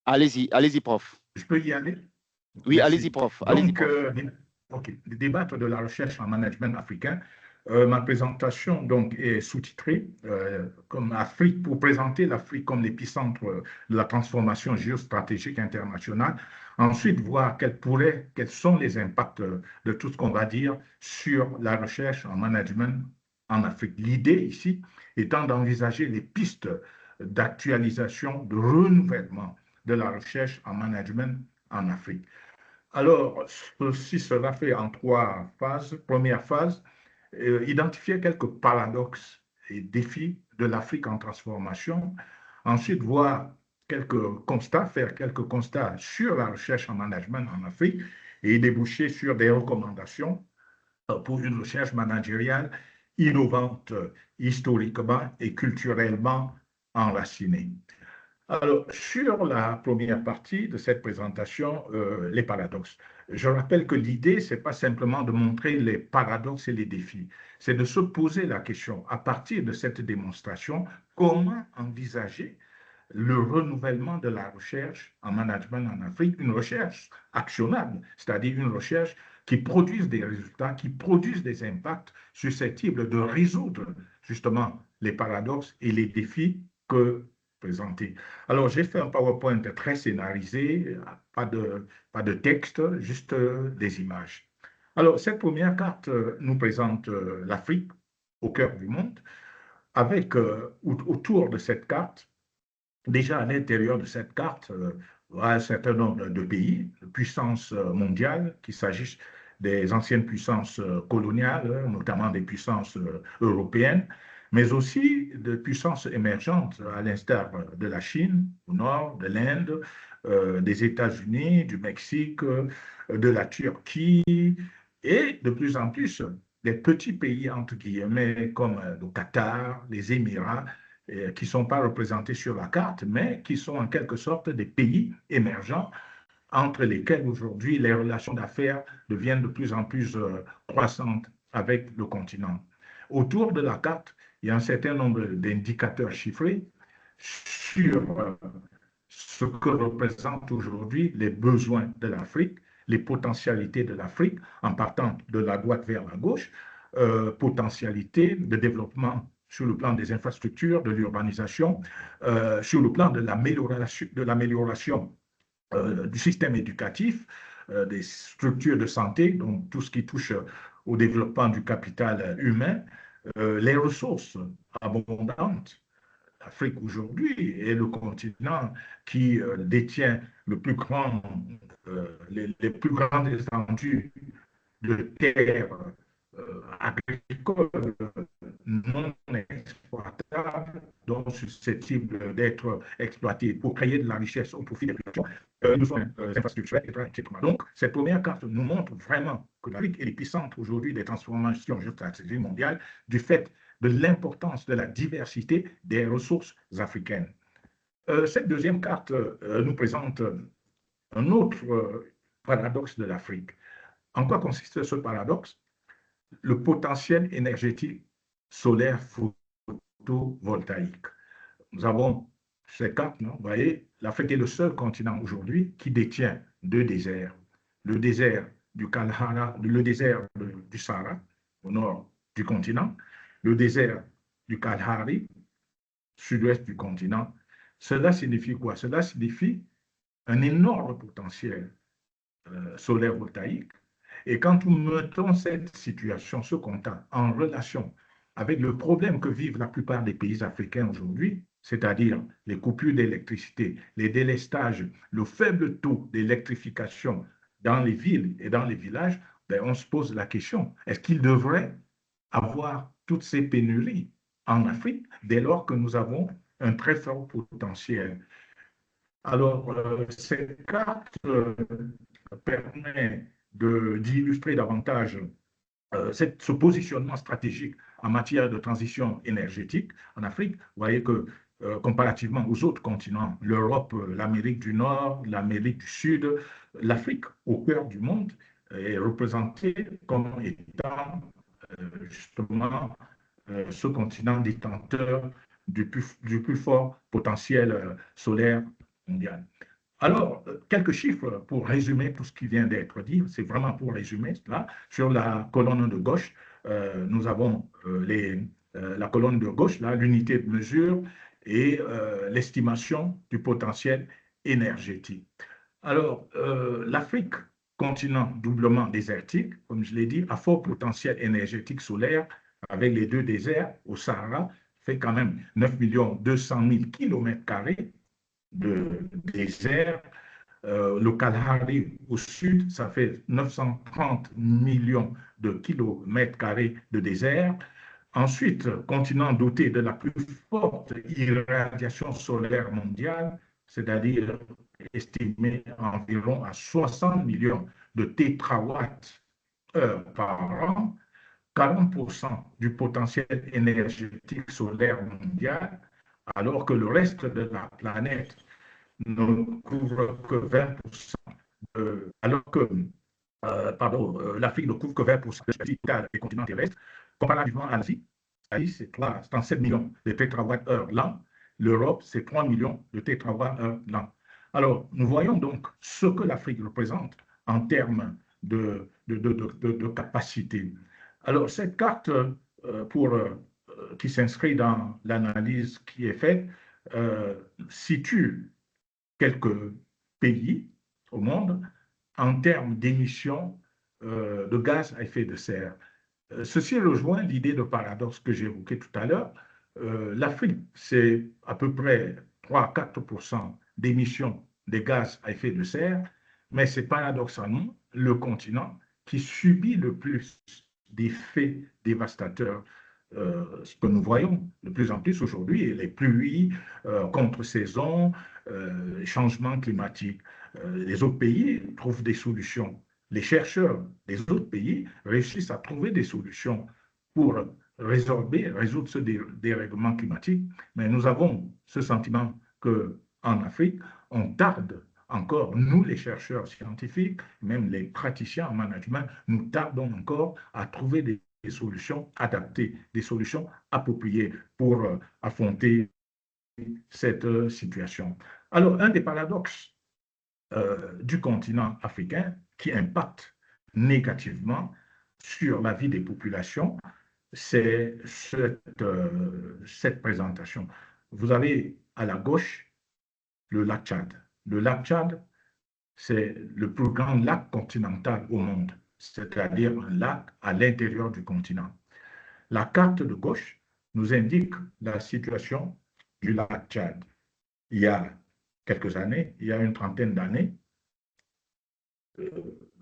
Allez-y, allez-y, prof. Je peux y aller? Oui, allez-y, Merci. prof. Allez-y, Donc, prof. ok, débattre de la recherche en management africain. Ma présentation donc est sous-titrée comme Afrique pour présenter l'Afrique comme l'épicentre de la transformation géostratégique internationale. Ensuite, voir quels sont les impacts de tout ce qu'on va dire sur la recherche en management en Afrique. L'idée ici étant d'envisager les pistes d'actualisation, de renouvellement de la recherche en management en Afrique. Alors, ceci sera fait en trois phases. Première phase, identifier quelques paradoxes et défis de l'Afrique en transformation. Ensuite, voir faire quelques constats sur la recherche en management en Afrique et déboucher sur des recommandations pour une recherche managériale innovante, historiquement et culturellement enracinée. Alors, sur la première partie de cette présentation, les paradoxes. Je rappelle que l'idée, ce n'est pas simplement de montrer les paradoxes et les défis, c'est de se poser la question, à partir de cette démonstration, comment envisager le renouvellement de la recherche en management en Afrique, une recherche actionnable, c'est-à-dire une recherche qui produise des résultats, qui produise des impacts susceptibles de résoudre justement les paradoxes et les défis que présentés. Alors, j'ai fait un PowerPoint très scénarisé, pas de texte, juste des images. Alors, cette première carte nous présente l'Afrique au cœur du monde, avec autour de cette carte, déjà à l'intérieur de cette carte, un certain nombre de pays, de puissances mondiales, qu'il s'agisse des anciennes puissances coloniales, notamment des puissances européennes, mais aussi de puissances émergentes, à l'instar de la Chine au nord, de l'Inde, des États-Unis, du Mexique, de la Turquie, et de plus en plus des petits pays, entre guillemets, comme le Qatar, les Émirats, qui ne sont pas représentés sur la carte, mais qui sont en quelque sorte des pays émergents entre lesquels aujourd'hui les relations d'affaires deviennent de plus en plus croissantes avec le continent. Autour de la carte, il y a un certain nombre d'indicateurs chiffrés sur ce que représentent aujourd'hui les besoins de l'Afrique, les potentialités de l'Afrique en partant de la droite vers la gauche, potentialités de développement sur le plan des infrastructures, de l'urbanisation, sur le plan de l'amélioration du système éducatif, des structures de santé, donc tout ce qui touche au développement du capital humain, les ressources abondantes. L'Afrique aujourd'hui est le continent qui détient les plus grandes étendues de terres agricoles non exploitables, donc susceptibles d'être exploitées pour créer de la richesse au profit des populations, besoins infrastructurels, etc. Donc, cette première carte nous montre vraiment que l'Afrique est l'épicentre aujourd'hui des transformations géostratégiques mondiales du fait de l'importance de la diversité des ressources africaines. Cette deuxième carte nous présente un autre paradoxe de l'Afrique. En quoi consiste ce paradoxe? Le potentiel énergétique solaire photovoltaïque. Nous avons ces cartes, non? Vous voyez, l'Afrique est le seul continent aujourd'hui qui détient deux déserts. Le désert du Kalahara, le désert du Sahara, au nord du continent, le désert du Kalahari, sud-ouest du continent. Cela signifie quoi? Cela signifie un énorme potentiel solaire voltaïque. Et quand nous mettons cette situation, ce constat, en relation avec le problème que vivent la plupart des pays africains aujourd'hui, c'est-à-dire les coupures d'électricité, les délestages, le faible taux d'électrification dans les villes et dans les villages, ben on se pose la question, est-ce qu'il devrait avoir toutes ces pénuries en Afrique dès lors que nous avons un très fort potentiel? Alors, cette carte permet d'illustrer davantage ce positionnement stratégique en matière de transition énergétique en Afrique. Vous voyez que comparativement aux autres continents, l'Europe, l'Amérique du Nord, l'Amérique du Sud, l'Afrique, au cœur du monde, est représentée comme étant justement ce continent détenteur du plus fort potentiel solaire mondial. Alors, quelques chiffres pour résumer tout ce qui vient d'être dit. C'est vraiment pour résumer cela. Sur la colonne de gauche, nous avons la colonne de gauche, là, l'unité de mesure et l'estimation du potentiel énergétique. Alors, l'Afrique, continent doublement désertique, comme je l'ai dit, à fort potentiel énergétique solaire, avec les deux déserts au Sahara, fait quand même 9 200 000 kilomètres carrés de désert. Le Kalahari au sud, ça fait 930 millions de kilomètres carrés de désert. Ensuite, continent doté de la plus forte irradiation solaire mondiale, c'est-à-dire estimé environ à 60 millions de tétrawatts-heure par an, 40% du potentiel énergétique solaire mondial, alors que le reste de la planète ne couvre que 20%, alors que l'Afrique ne couvre que 20% des continents terrestres, comparativement à l'Asie. L'Asie, c'est 37 millions de tétrawatts-heure l'an. L'Europe, c'est 3 millions de tétrawatts-heure l'an. Alors, nous voyons donc ce que l'Afrique représente en termes de capacité. Alors, cette carte, qui s'inscrit dans l'analyse qui est faite, situe quelques pays au monde en termes d'émissions de gaz à effet de serre. Ceci rejoint l'idée de paradoxe que j'ai évoquée tout à l'heure. L'Afrique, c'est à peu près 3 à 4% d'émissions de gaz à effet de serre, mais c'est paradoxalement le continent qui subit le plus d'effets dévastateurs, ce que nous voyons de plus en plus aujourd'hui, les pluies, contre-saison, changements climatiques. Les autres pays trouvent des solutions. Les chercheurs des autres pays réussissent à trouver des solutions pour résoudre ce dérèglement climatique, mais nous avons ce sentiment qu'en Afrique, on tarde encore, nous les chercheurs scientifiques, même les praticiens en management, nous tardons encore à trouver des solutions adaptées, des solutions appropriées pour affronter cette situation. Alors, un des paradoxes du continent africain qui impacte négativement sur la vie des populations, c'est cette présentation. Vous avez à la gauche le lac Tchad. Le lac Tchad, c'est le plus grand lac continental au monde, c'est-à-dire un lac à l'intérieur du continent. La carte de gauche nous indique la situation du lac Tchad. Il y a quelques années, il y a une trentaine d'années, le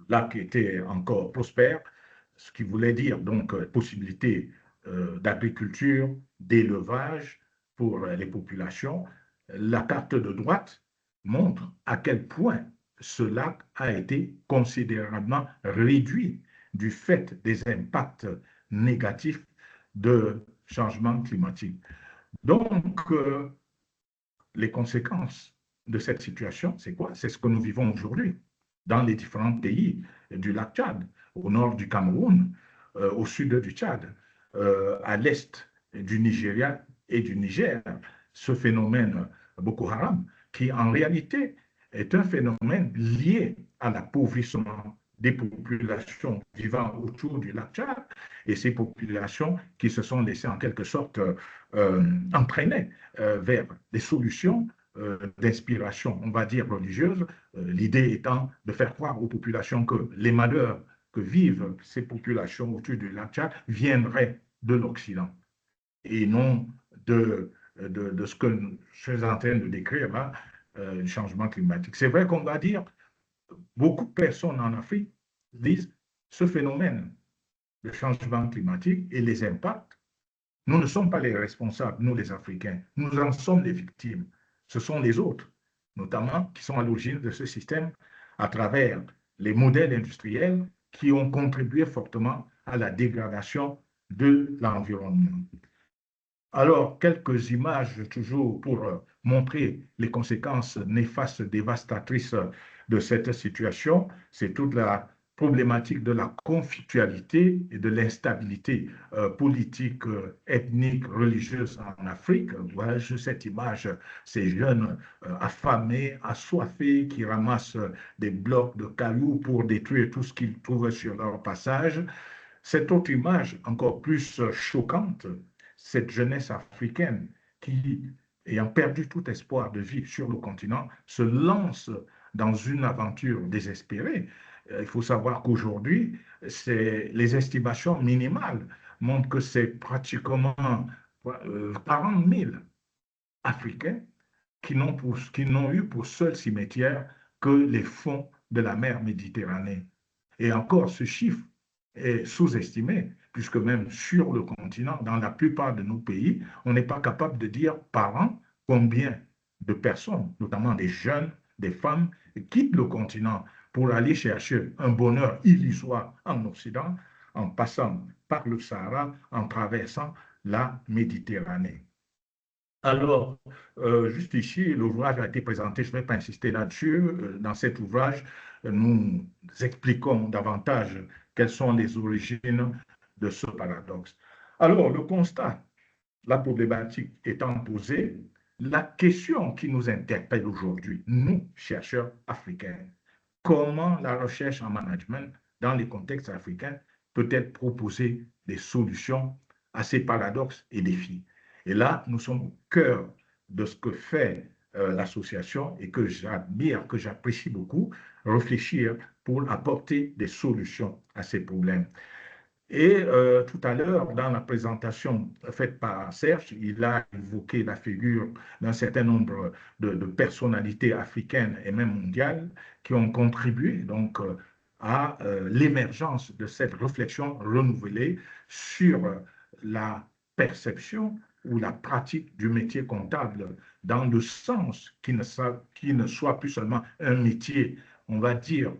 lac était encore prospère, ce qui voulait dire donc possibilité d'agriculture, d'élevage pour les populations. La carte de droite montre à quel point ce lac a été considérablement réduit du fait des impacts négatifs de changement climatique. Donc, les conséquences de cette situation, c'est quoi? C'est ce que nous vivons aujourd'hui dans les différents pays du lac Tchad, au nord du Cameroun, au sud du Tchad, à l'est du Nigeria et du Niger. Ce phénomène Boko Haram, qui en réalité est un phénomène lié à l'appauvrissement des populations vivant autour du lac Tchad et ces populations qui se sont laissées en quelque sorte entraîner vers des solutions d'inspiration, on va dire religieuse, l'idée étant de faire croire aux populations que les malheurs que vivent ces populations autour du lac Tchad viendraient de l'Occident et non de ce que je suis en train de décrire là, le changement climatique. C'est vrai qu'on va dire, beaucoup de personnes en Afrique disent ce phénomène de changement climatique et les impacts, nous ne sommes pas les responsables, nous les Africains, nous en sommes les victimes. Ce sont les autres, notamment, qui sont à l'origine de ce système à travers les modèles industriels qui ont contribué fortement à la dégradation de l'environnement. Alors, quelques images toujours pour montrer les conséquences néfastes, dévastatrices de cette situation. C'est toute la problématique de la conflictualité et de l'instabilité politique, ethnique, religieuse en Afrique. Voilà cette image, ces jeunes affamés, assoiffés, qui ramassent des blocs de cailloux pour détruire tout ce qu'ils trouvent sur leur passage. Cette autre image, encore plus choquante, cette jeunesse africaine qui, ayant perdu tout espoir de vivre sur le continent, se lance dans une aventure désespérée. Il faut savoir qu'aujourd'hui, les estimations minimales montrent que c'est pratiquement 40 000 Africains qui n'ont eu pour seul cimetière que les fonds de la mer Méditerranée. Et encore, ce chiffre est sous-estimé, puisque même sur le continent, dans la plupart de nos pays, on n'est pas capable de dire par an combien de personnes, notamment des jeunes, des femmes, quittent le continent pour aller chercher un bonheur illusoire en Occident, en passant par le Sahara, en traversant la Méditerranée. Alors, juste ici, l'ouvrage a été présenté, je ne vais pas insister là-dessus. Dans cet ouvrage, nous expliquons davantage quelles sont les origines de ce paradoxe. Alors, le constat, la problématique étant posée, la question qui nous interpelle aujourd'hui, nous, chercheurs africains, comment la recherche en management dans les contextes africains peut-elle proposer des solutions à ces paradoxes et défis? Et là, nous sommes au cœur de ce que fait l'association et que j'admire, que j'apprécie beaucoup, réfléchir pour apporter des solutions à ces problèmes. Et tout à l'heure, dans la présentation faite par Serge, il a évoqué la figure d'un certain nombre de personnalités africaines et même mondiales qui ont contribué donc à l'émergence de cette réflexion renouvelée sur la perception ou la pratique du métier comptable dans le sens qui ne soit plus seulement un métier, on va dire,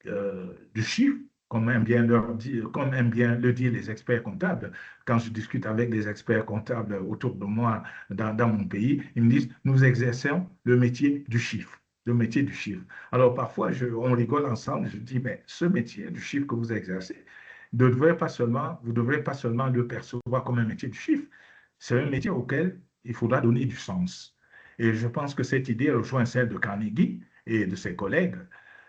du chiffre, comme aiment bien le dire les experts comptables. Quand je discute avec des experts comptables autour de moi dans mon pays, ils me disent, nous exerçons le métier du chiffre. Le métier du chiffre. Alors parfois, on rigole ensemble, je dis, mais ce métier du chiffre que vous exercez, vous ne devrez pas seulement le percevoir comme un métier du chiffre, c'est un métier auquel il faudra donner du sens. Et je pense que cette idée rejoint celle de Carnegie et de ses collègues.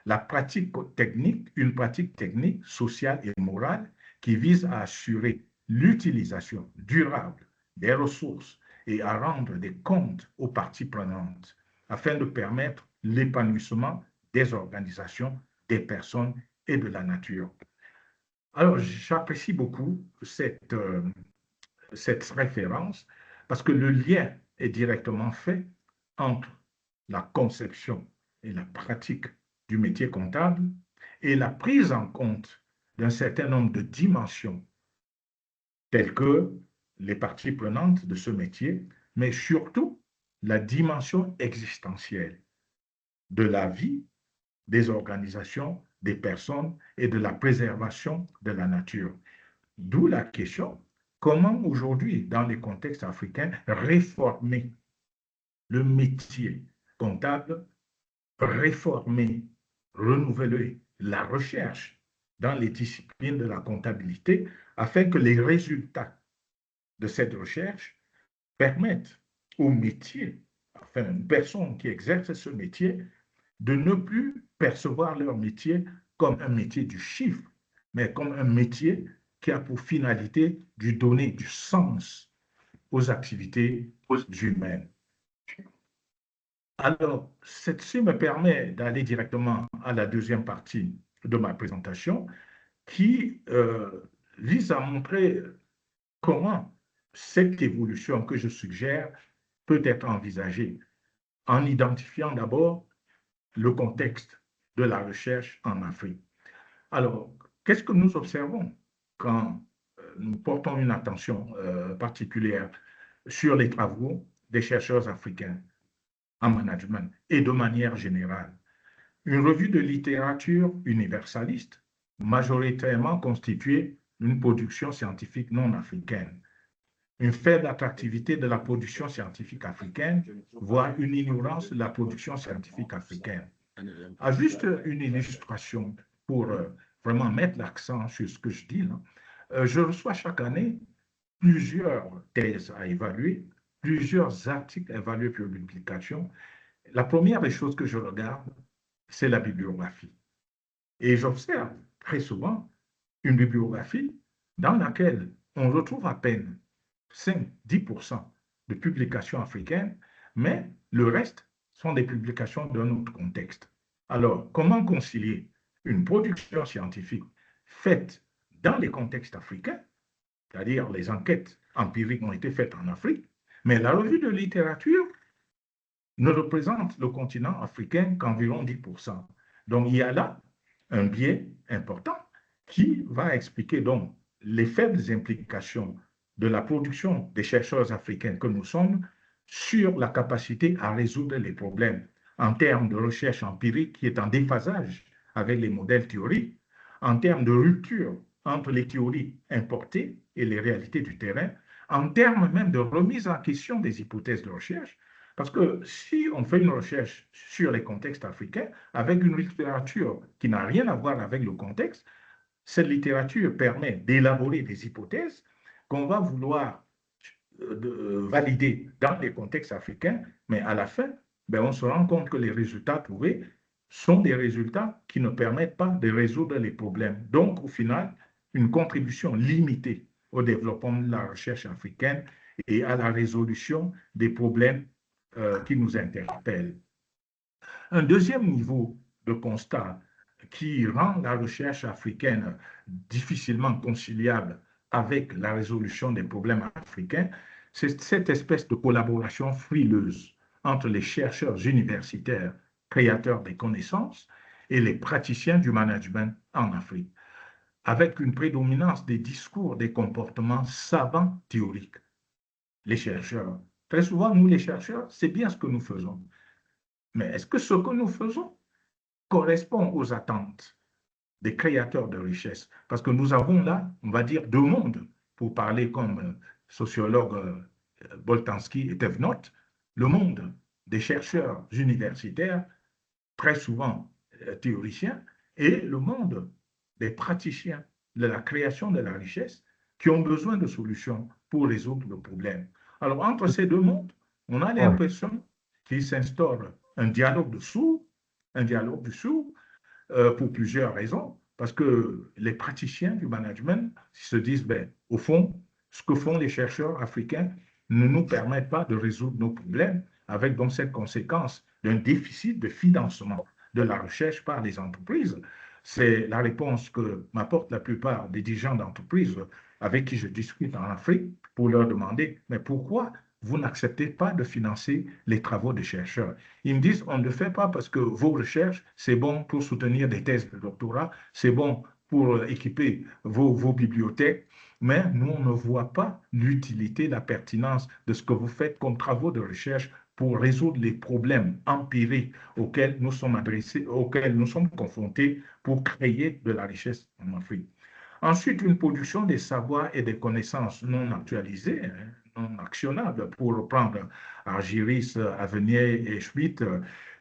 La pratique technique, une pratique technique, sociale et morale qui vise à assurer l'utilisation durable des ressources et à rendre des comptes aux parties prenantes afin de permettre l'épanouissement des organisations, des personnes et de la nature. Alors, j'apprécie beaucoup cette référence parce que le lien est directement fait entre la conception et la pratique du métier comptable et la prise en compte d'un certain nombre de dimensions telles que les parties prenantes de ce métier, mais surtout la dimension existentielle de la vie, des organisations, des personnes et de la préservation de la nature. D'où la question, comment aujourd'hui, dans les contextes africains, réformer le métier comptable, réformer, renouveler la recherche dans les disciplines de la comptabilité afin que les résultats de cette recherche permettent au métier, enfin une personne qui exerce ce métier, de ne plus percevoir leur métier comme un métier du chiffre, mais comme un métier qui a pour finalité de donner du sens aux activités humaines. Alors, ceci me permet d'aller directement à la deuxième partie de ma présentation qui vise à montrer comment cette évolution que je suggère peut être envisagée en identifiant d'abord le contexte de la recherche en Afrique. Alors, qu'est-ce que nous observons quand nous portons une attention particulière sur les travaux des chercheurs africains en management et de manière générale? Une revue de littérature universaliste, majoritairement constituée d'une production scientifique non africaine, une faible attractivité de la production scientifique africaine, voire une ignorance de la production scientifique africaine. À juste une illustration pour vraiment mettre l'accent sur ce que je dis là. Je reçois chaque année plusieurs thèses à évaluer, plusieurs articles à évaluer pour publication. La première des choses que je regarde, c'est la bibliographie. Et j'observe très souvent une bibliographie dans laquelle on retrouve à peine 5-10% de publications africaines, mais le reste sont des publications d'un autre contexte. Alors, comment concilier une production scientifique faite dans les contextes africains, c'est-à-dire les enquêtes empiriques ont été faites en Afrique, mais la revue de littérature ne représente le continent africain qu'environ 10%. Donc, il y a là un biais important qui va expliquer donc les faibles implications de la production des chercheurs africains que nous sommes sur la capacité à résoudre les problèmes en termes de recherche empirique qui est en déphasage avec les modèles théoriques, en termes de rupture entre les théories importées et les réalités du terrain, en termes même de remise en question des hypothèses de recherche. Parce que si on fait une recherche sur les contextes africains avec une littérature qui n'a rien à voir avec le contexte, cette littérature permet d'élaborer des hypothèses qu'on va vouloir valider dans les contextes africains, mais à la fin, ben, on se rend compte que les résultats trouvés sont des résultats qui ne permettent pas de résoudre les problèmes. Donc, au final, une contribution limitée au développement de la recherche africaine et à la résolution des problèmes qui nous interpellent. Un deuxième niveau de constat qui rend la recherche africaine difficilement conciliable avec la résolution des problèmes africains, c'est cette espèce de collaboration frileuse entre les chercheurs universitaires, créateurs des connaissances, et les praticiens du management en Afrique, avec une prédominance des discours, des comportements savants théoriques. Les chercheurs, très souvent, nous les chercheurs, c'est bien ce que nous faisons. Mais est-ce que ce que nous faisons correspond aux attentes des créateurs de richesse? Parce que nous avons là, on va dire, deux mondes, pour parler comme sociologue Boltanski et Thévenot, le monde des chercheurs universitaires, très souvent théoriciens, et le monde des praticiens de la création de la richesse qui ont besoin de solutions pour résoudre le problème. Alors, entre ces deux mondes, on a l'impression qu'il s'instaure un dialogue de sourds, un dialogue de sourds, pour plusieurs raisons, parce que les praticiens du management se disent, ben, au fond, ce que font les chercheurs africains ne nous permettent pas de résoudre nos problèmes, avec donc cette conséquence d'un déficit de financement de la recherche par les entreprises. C'est la réponse que m'apportent la plupart des dirigeants d'entreprises avec qui je discute en Afrique pour leur demander, mais pourquoi vous n'acceptez pas de financer les travaux des chercheurs? Ils me disent, on ne le fait pas parce que vos recherches, c'est bon pour soutenir des thèses de doctorat, c'est bon pour équiper vos bibliothèques, mais nous, on ne voit pas l'utilité, la pertinence de ce que vous faites comme travaux de recherche pour résoudre les problèmes empiriques auxquels nous sommes adressés, auxquels nous sommes confrontés pour créer de la richesse en Afrique. Ensuite, une production des savoirs et des connaissances non actualisées, non actionnables, pour reprendre Argyris, Avenier et Schmitt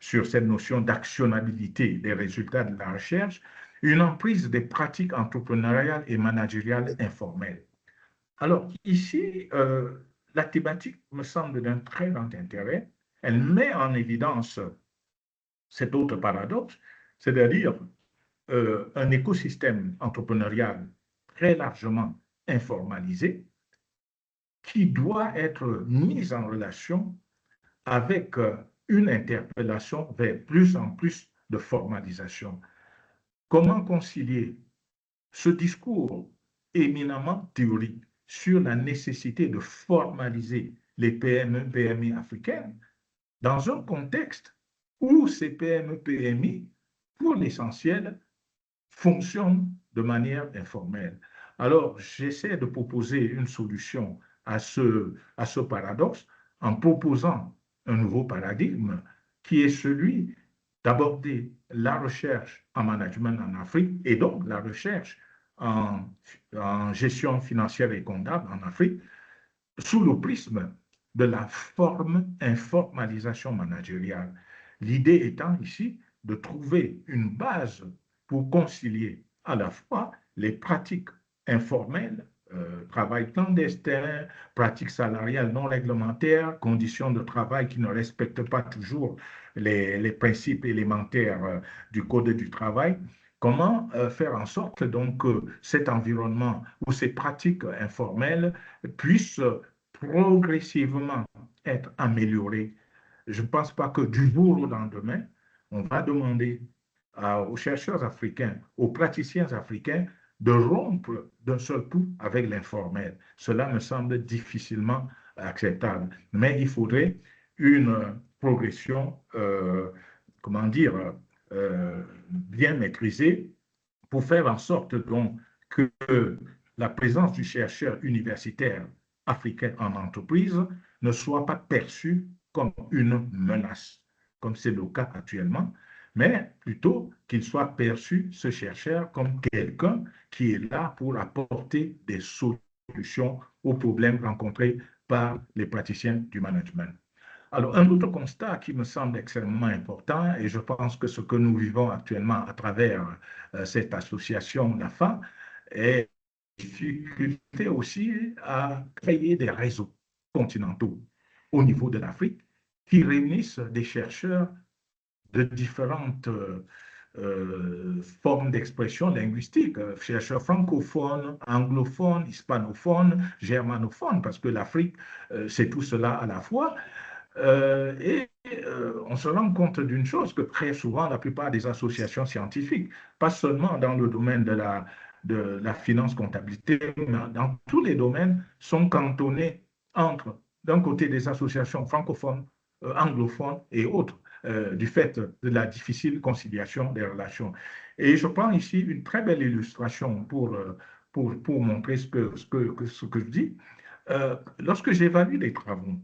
sur cette notion d'actionnabilité des résultats de la recherche, une emprise des pratiques entrepreneuriales et managériales informelles. Alors, ici, la thématique me semble d'un très grand intérêt. Elle met en évidence cet autre paradoxe, c'est-à-dire un écosystème entrepreneurial très largement informalisé qui doit être mis en relation avec une interpellation vers plus en plus de formalisation. Comment concilier ce discours éminemment théorique sur la nécessité de formaliser les PME, PMI africaines dans un contexte où ces PME, PMI, pour l'essentiel, fonctionnent de manière informelle. Alors, j'essaie de proposer une solution à ce paradoxe en proposant un nouveau paradigme qui est celui d'aborder la recherche en management en Afrique et donc la recherche en gestion financière et comptable en Afrique sous le prisme de la forme informalisation managériale. L'idée étant ici de trouver une base pour concilier à la fois les pratiques informelles, travail clandestin, pratiques salariales non réglementaires, conditions de travail qui ne respectent pas toujours les principes élémentaires du Code du travail. Comment faire en sorte donc que cet environnement ou ces pratiques informelles puissent progressivement être améliorées? Je ne pense pas que du jour au lendemain, on va demander aux chercheurs africains, aux praticiens africains de rompre d'un seul coup avec l'informel. Cela me semble difficilement acceptable. Mais il faudrait une progression, comment dire, bien maîtrisée pour faire en sorte donc que la présence du chercheur universitaire africain en entreprise ne soit pas perçue comme une menace, comme c'est le cas actuellement, mais plutôt qu'il soit perçu, ce chercheur, comme quelqu'un qui est là pour apporter des solutions aux problèmes rencontrés par les praticiens du management. Alors, un autre constat qui me semble extrêmement important, et je pense que ce que nous vivons actuellement à travers cette association NAFA, est la difficulté aussi à créer des réseaux continentaux au niveau de l'Afrique qui réunissent des chercheurs de différentes formes d'expression linguistique, chercheurs francophones, anglophones, hispanophones, germanophones, parce que l'Afrique, c'est tout cela à la fois. On se rend compte d'une chose, que très souvent, la plupart des associations scientifiques, pas seulement dans le domaine de la finance comptabilité, mais dans tous les domaines, sont cantonnés entre, d'un côté, des associations francophones, anglophones et autres, du fait de la difficile conciliation des relations. Et je prends ici une très belle illustration pour montrer ce que je dis. Lorsque j'évalue les travaux,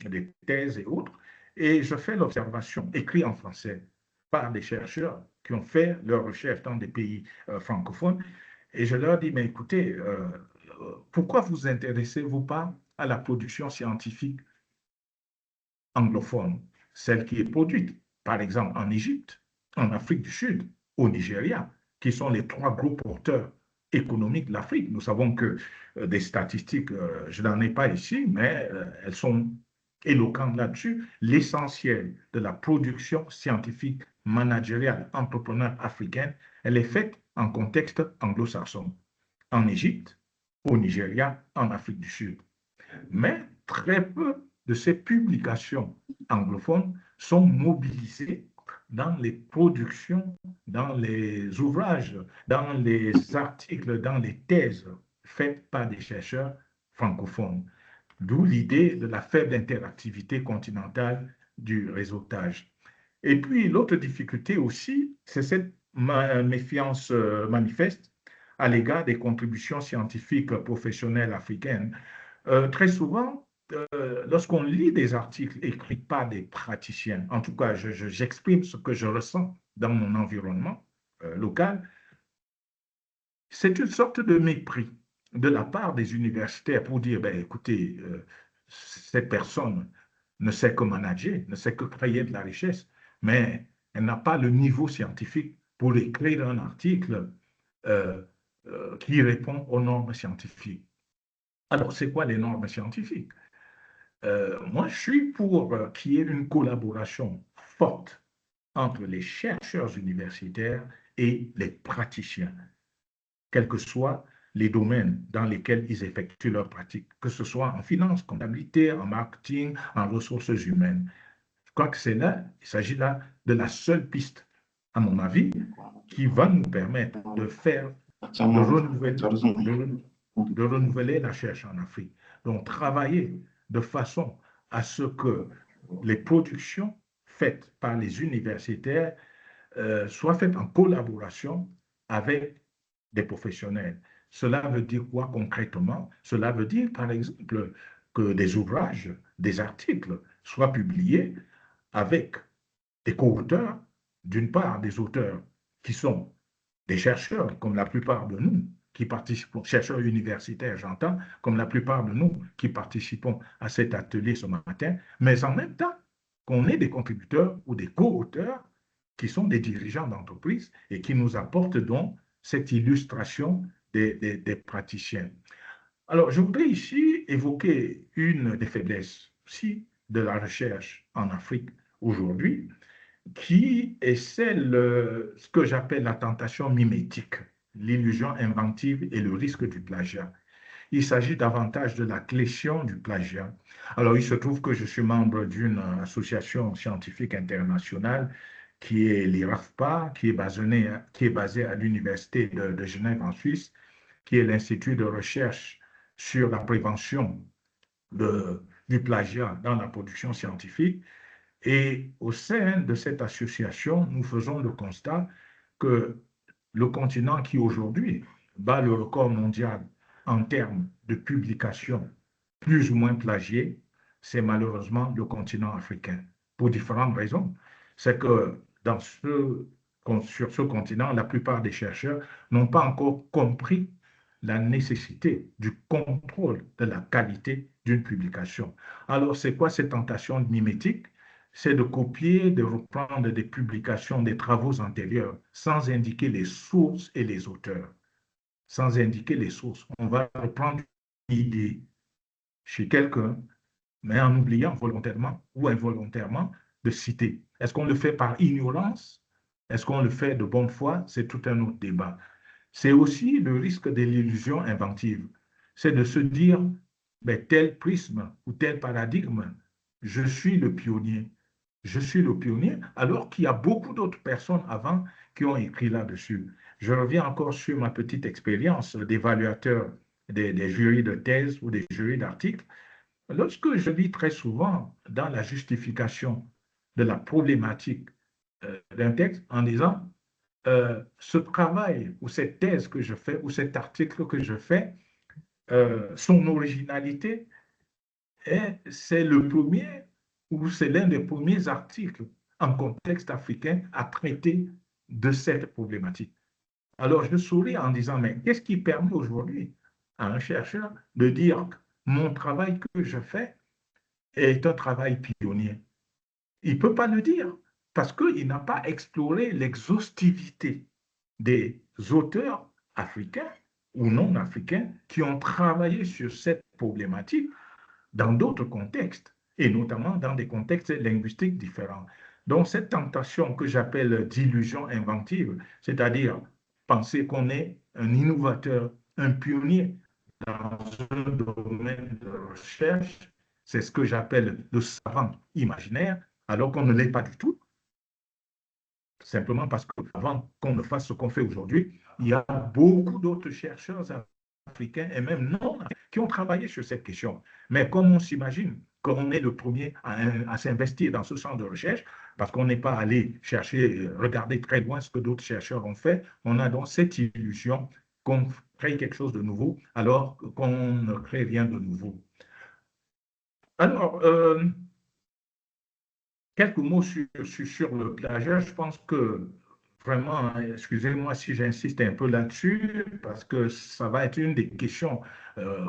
des thèses et autres, et je fais l'observation, écrite en français, par des chercheurs qui ont fait leurs recherches dans des pays francophones, et je leur dis, mais écoutez, pourquoi vous intéressez-vous pas à la production scientifique anglophone, celle qui est produite, par exemple, en Égypte, en Afrique du Sud, au Nigeria, qui sont les trois gros porteurs économiques de l'Afrique. Nous savons que des statistiques, je n'en ai pas ici, mais elles sont éloquentes là-dessus. L'essentiel de la production scientifique, managériale, entrepreneuriale africaine, elle est faite en contexte anglo-saxon, en Égypte, au Nigeria, en Afrique du Sud. Mais très peu de ces publications anglophones sont mobilisées dans les productions, dans les ouvrages, dans les articles, dans les thèses faites par des chercheurs francophones. D'où l'idée de la faible interactivité continentale du réseautage. Et puis l'autre difficulté aussi, c'est cette méfiance manifeste à l'égard des contributions scientifiques professionnelles africaines. Très souvent, lorsqu'on lit des articles écrits par des praticiens, en tout cas, j'exprime ce que je ressens dans mon environnement local, c'est une sorte de mépris de la part des universitaires pour dire, ben, écoutez, cette personne ne sait que manager, ne sait que créer de la richesse, mais elle n'a pas le niveau scientifique pour écrire un article euh, qui répond aux normes scientifiques. Alors, c'est quoi les normes scientifiques? Moi, je suis pour qu'il y ait une collaboration forte entre les chercheurs universitaires et les praticiens, quels que soient les domaines dans lesquels ils effectuent leur pratique, que ce soit en finance, comptabilité, en marketing, en ressources humaines. Je crois que c'est là, il s'agit là de la seule piste, à mon avis, qui va nous permettre de faire, de renouveler la recherche en Afrique. Donc, travailler de façon à ce que les productions faites par les universitaires soient faites en collaboration avec des professionnels. Cela veut dire quoi concrètement? Cela veut dire, par exemple, que des ouvrages, des articles soient publiés avec des co-auteurs, d'une part des auteurs qui sont des chercheurs, comme la plupart de nous qui participons, chercheurs universitaires, j'entends, comme la plupart de nous qui participons à cet atelier ce matin, mais en même temps qu'on ait des contributeurs ou des co-auteurs qui sont des dirigeants d'entreprise et qui nous apportent donc cette illustration des praticiens. Alors, je voudrais ici évoquer une des faiblesses aussi de la recherche en Afrique aujourd'hui, qui est ce que j'appelle la tentation mimétique, l'illusion inventive et le risque du plagiat. Il s'agit davantage de la question du plagiat. Alors, il se trouve que je suis membre d'une association scientifique internationale qui est l'IRAFPA, qui est basée à l'Université de Genève en Suisse, qui est l'Institut de recherche sur la prévention du plagiat dans la production scientifique. Et au sein de cette association, nous faisons le constat que le continent qui aujourd'hui bat le record mondial en termes de publications plus ou moins plagiées, c'est malheureusement le continent africain, pour différentes raisons. C'est que sur ce continent, la plupart des chercheurs n'ont pas encore compris la nécessité du contrôle de la qualité d'une publication. Alors, c'est quoi cette tentation mimétique? C'est de copier, de reprendre des publications, des travaux antérieurs, sans indiquer les sources et les auteurs. Sans indiquer les sources. On va reprendre une idée chez quelqu'un, mais en oubliant volontairement ou involontairement de citer. Est-ce qu'on le fait par ignorance? Est-ce qu'on le fait de bonne foi? C'est tout un autre débat. C'est aussi le risque de l'illusion inventive. C'est de se dire, ben, tel prisme ou tel paradigme, je suis le pionnier. Je suis le pionnier, alors qu'il y a beaucoup d'autres personnes avant qui ont écrit là-dessus. Je reviens encore sur ma petite expérience d'évaluateur des jurys de thèse ou des jurys d'articles. Lorsque je lis très souvent dans la justification de la problématique d'un texte en disant ce travail ou cette thèse que je fais ou cet article que je fais, son originalité, c'est le premier ou c'est l'un des premiers articles en contexte africain à traiter de cette problématique. Alors je souris en disant, mais qu'est-ce qui permet aujourd'hui à un chercheur de dire que mon travail que je fais est un travail pionnier? Il ne peut pas le dire parce qu'il n'a pas exploré l'exhaustivité des auteurs africains ou non africains qui ont travaillé sur cette problématique dans d'autres contextes, et notamment dans des contextes linguistiques différents. Donc cette tentation que j'appelle d'illusion inventive, c'est-à-dire penser qu'on est un innovateur, un pionnier dans un domaine de recherche, c'est ce que j'appelle le savant imaginaire, alors qu'on ne l'est pas du tout, simplement parce qu'avant qu'on ne fasse ce qu'on fait aujourd'hui, il y a beaucoup d'autres chercheurs africains et même non qui ont travaillé sur cette question. Mais comme on s'imagine qu'on est le premier à s'investir dans ce centre de recherche, parce qu'on n'est pas allé chercher, regarder très loin ce que d'autres chercheurs ont fait, on a donc cette illusion qu'on crée quelque chose de nouveau alors qu'on ne crée rien de nouveau. Alors, quelques mots sur le plagiat. Je pense que vraiment, hein, excusez-moi si j'insiste un peu là-dessus, parce que ça va être une des questions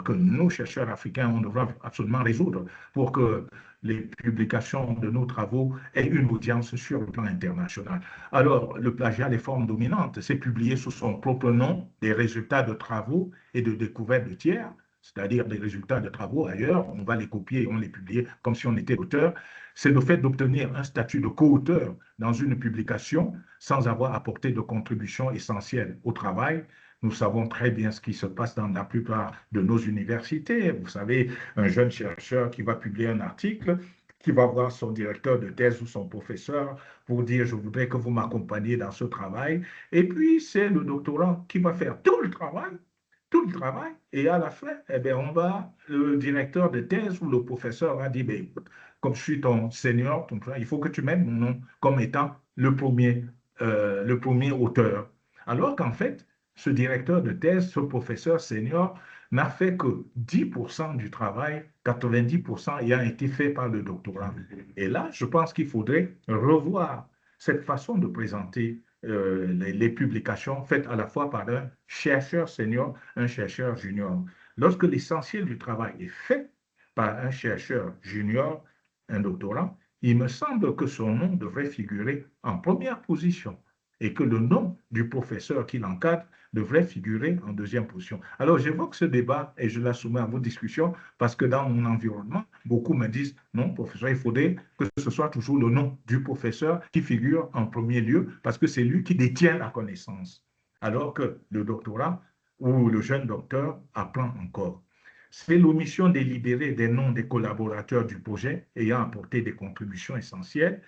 que nos chercheurs africains, on devra absolument résoudre pour que les publications de nos travaux aient une audience sur le plan international. Alors, le plagiat, les formes dominantes, c'est publier sous son propre nom des résultats de travaux et de découvertes de tiers, c'est-à-dire des résultats de travaux ailleurs, on va les copier et on les publier comme si on était auteur. C'est le fait d'obtenir un statut de co-auteur dans une publication sans avoir apporté de contribution essentielle au travail. Nous savons très bien ce qui se passe dans la plupart de nos universités. Vous savez, un jeune chercheur qui va publier un article, qui va voir son directeur de thèse ou son professeur pour dire, je voudrais que vous m'accompagniez dans ce travail. Et puis, c'est le doctorant qui va faire tout le travail, et à la fin, eh bien, le directeur de thèse ou le professeur va dire, ben, écoute, comme je suis ton senior, il faut que tu mettes mon nom comme étant le premier auteur. Alors qu'en fait, ce directeur de thèse, ce professeur senior, n'a fait que 10% du travail, 90% ayant été fait par le doctorant. Et là, je pense qu'il faudrait revoir cette façon de présenter les publications faites à la fois par un chercheur senior, un chercheur junior. Lorsque l'essentiel du travail est fait par un chercheur junior, un doctorant, il me semble que son nom devrait figurer en première position et que le nom du professeur qui l'encadre devrait figurer en deuxième position. Alors, j'évoque ce débat et je la soumets à vos discussions parce que dans mon environnement, beaucoup me disent, non, professeur, il faudrait que ce soit toujours le nom du professeur qui figure en premier lieu parce que c'est lui qui détient la connaissance, alors que le doctorat ou le jeune docteur apprend encore. C'est l'omission délibérée des noms des collaborateurs du projet ayant apporté des contributions essentielles.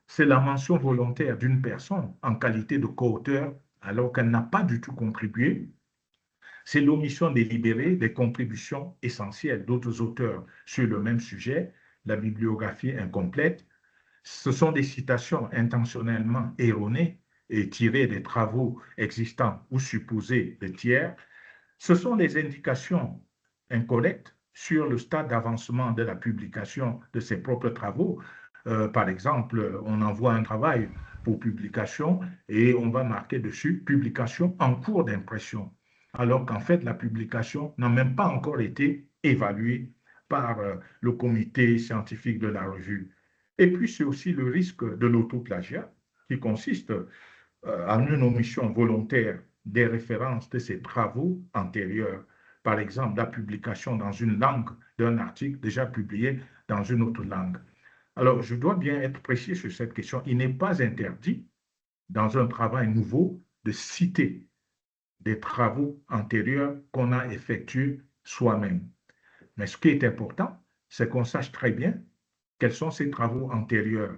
C'est la mention volontaire d'une personne en qualité de co-auteur alors qu'elle n'a pas du tout contribué. C'est l'omission délibérée des contributions essentielles d'autres auteurs sur le même sujet, la bibliographie incomplète. Ce sont des citations intentionnellement erronées et tirées des travaux existants ou supposés de tiers. Ce sont des indications incorrectes sur le stade d'avancement de la publication de ses propres travaux. Par exemple, on envoie un travail pour publication et on va marquer dessus publication en cours d'impression, alors qu'en fait, la publication n'a même pas encore été évaluée par le comité scientifique de la revue. Et puis, c'est aussi le risque de l'autoplagiat qui consiste en une omission volontaire des références de ses travaux antérieurs, par exemple la publication dans une langue d'un article déjà publié dans une autre langue. Alors, je dois bien être précis sur cette question. Il n'est pas interdit, dans un travail nouveau, de citer des travaux antérieurs qu'on a effectués soi-même. Mais ce qui est important, c'est qu'on sache très bien quels sont ces travaux antérieurs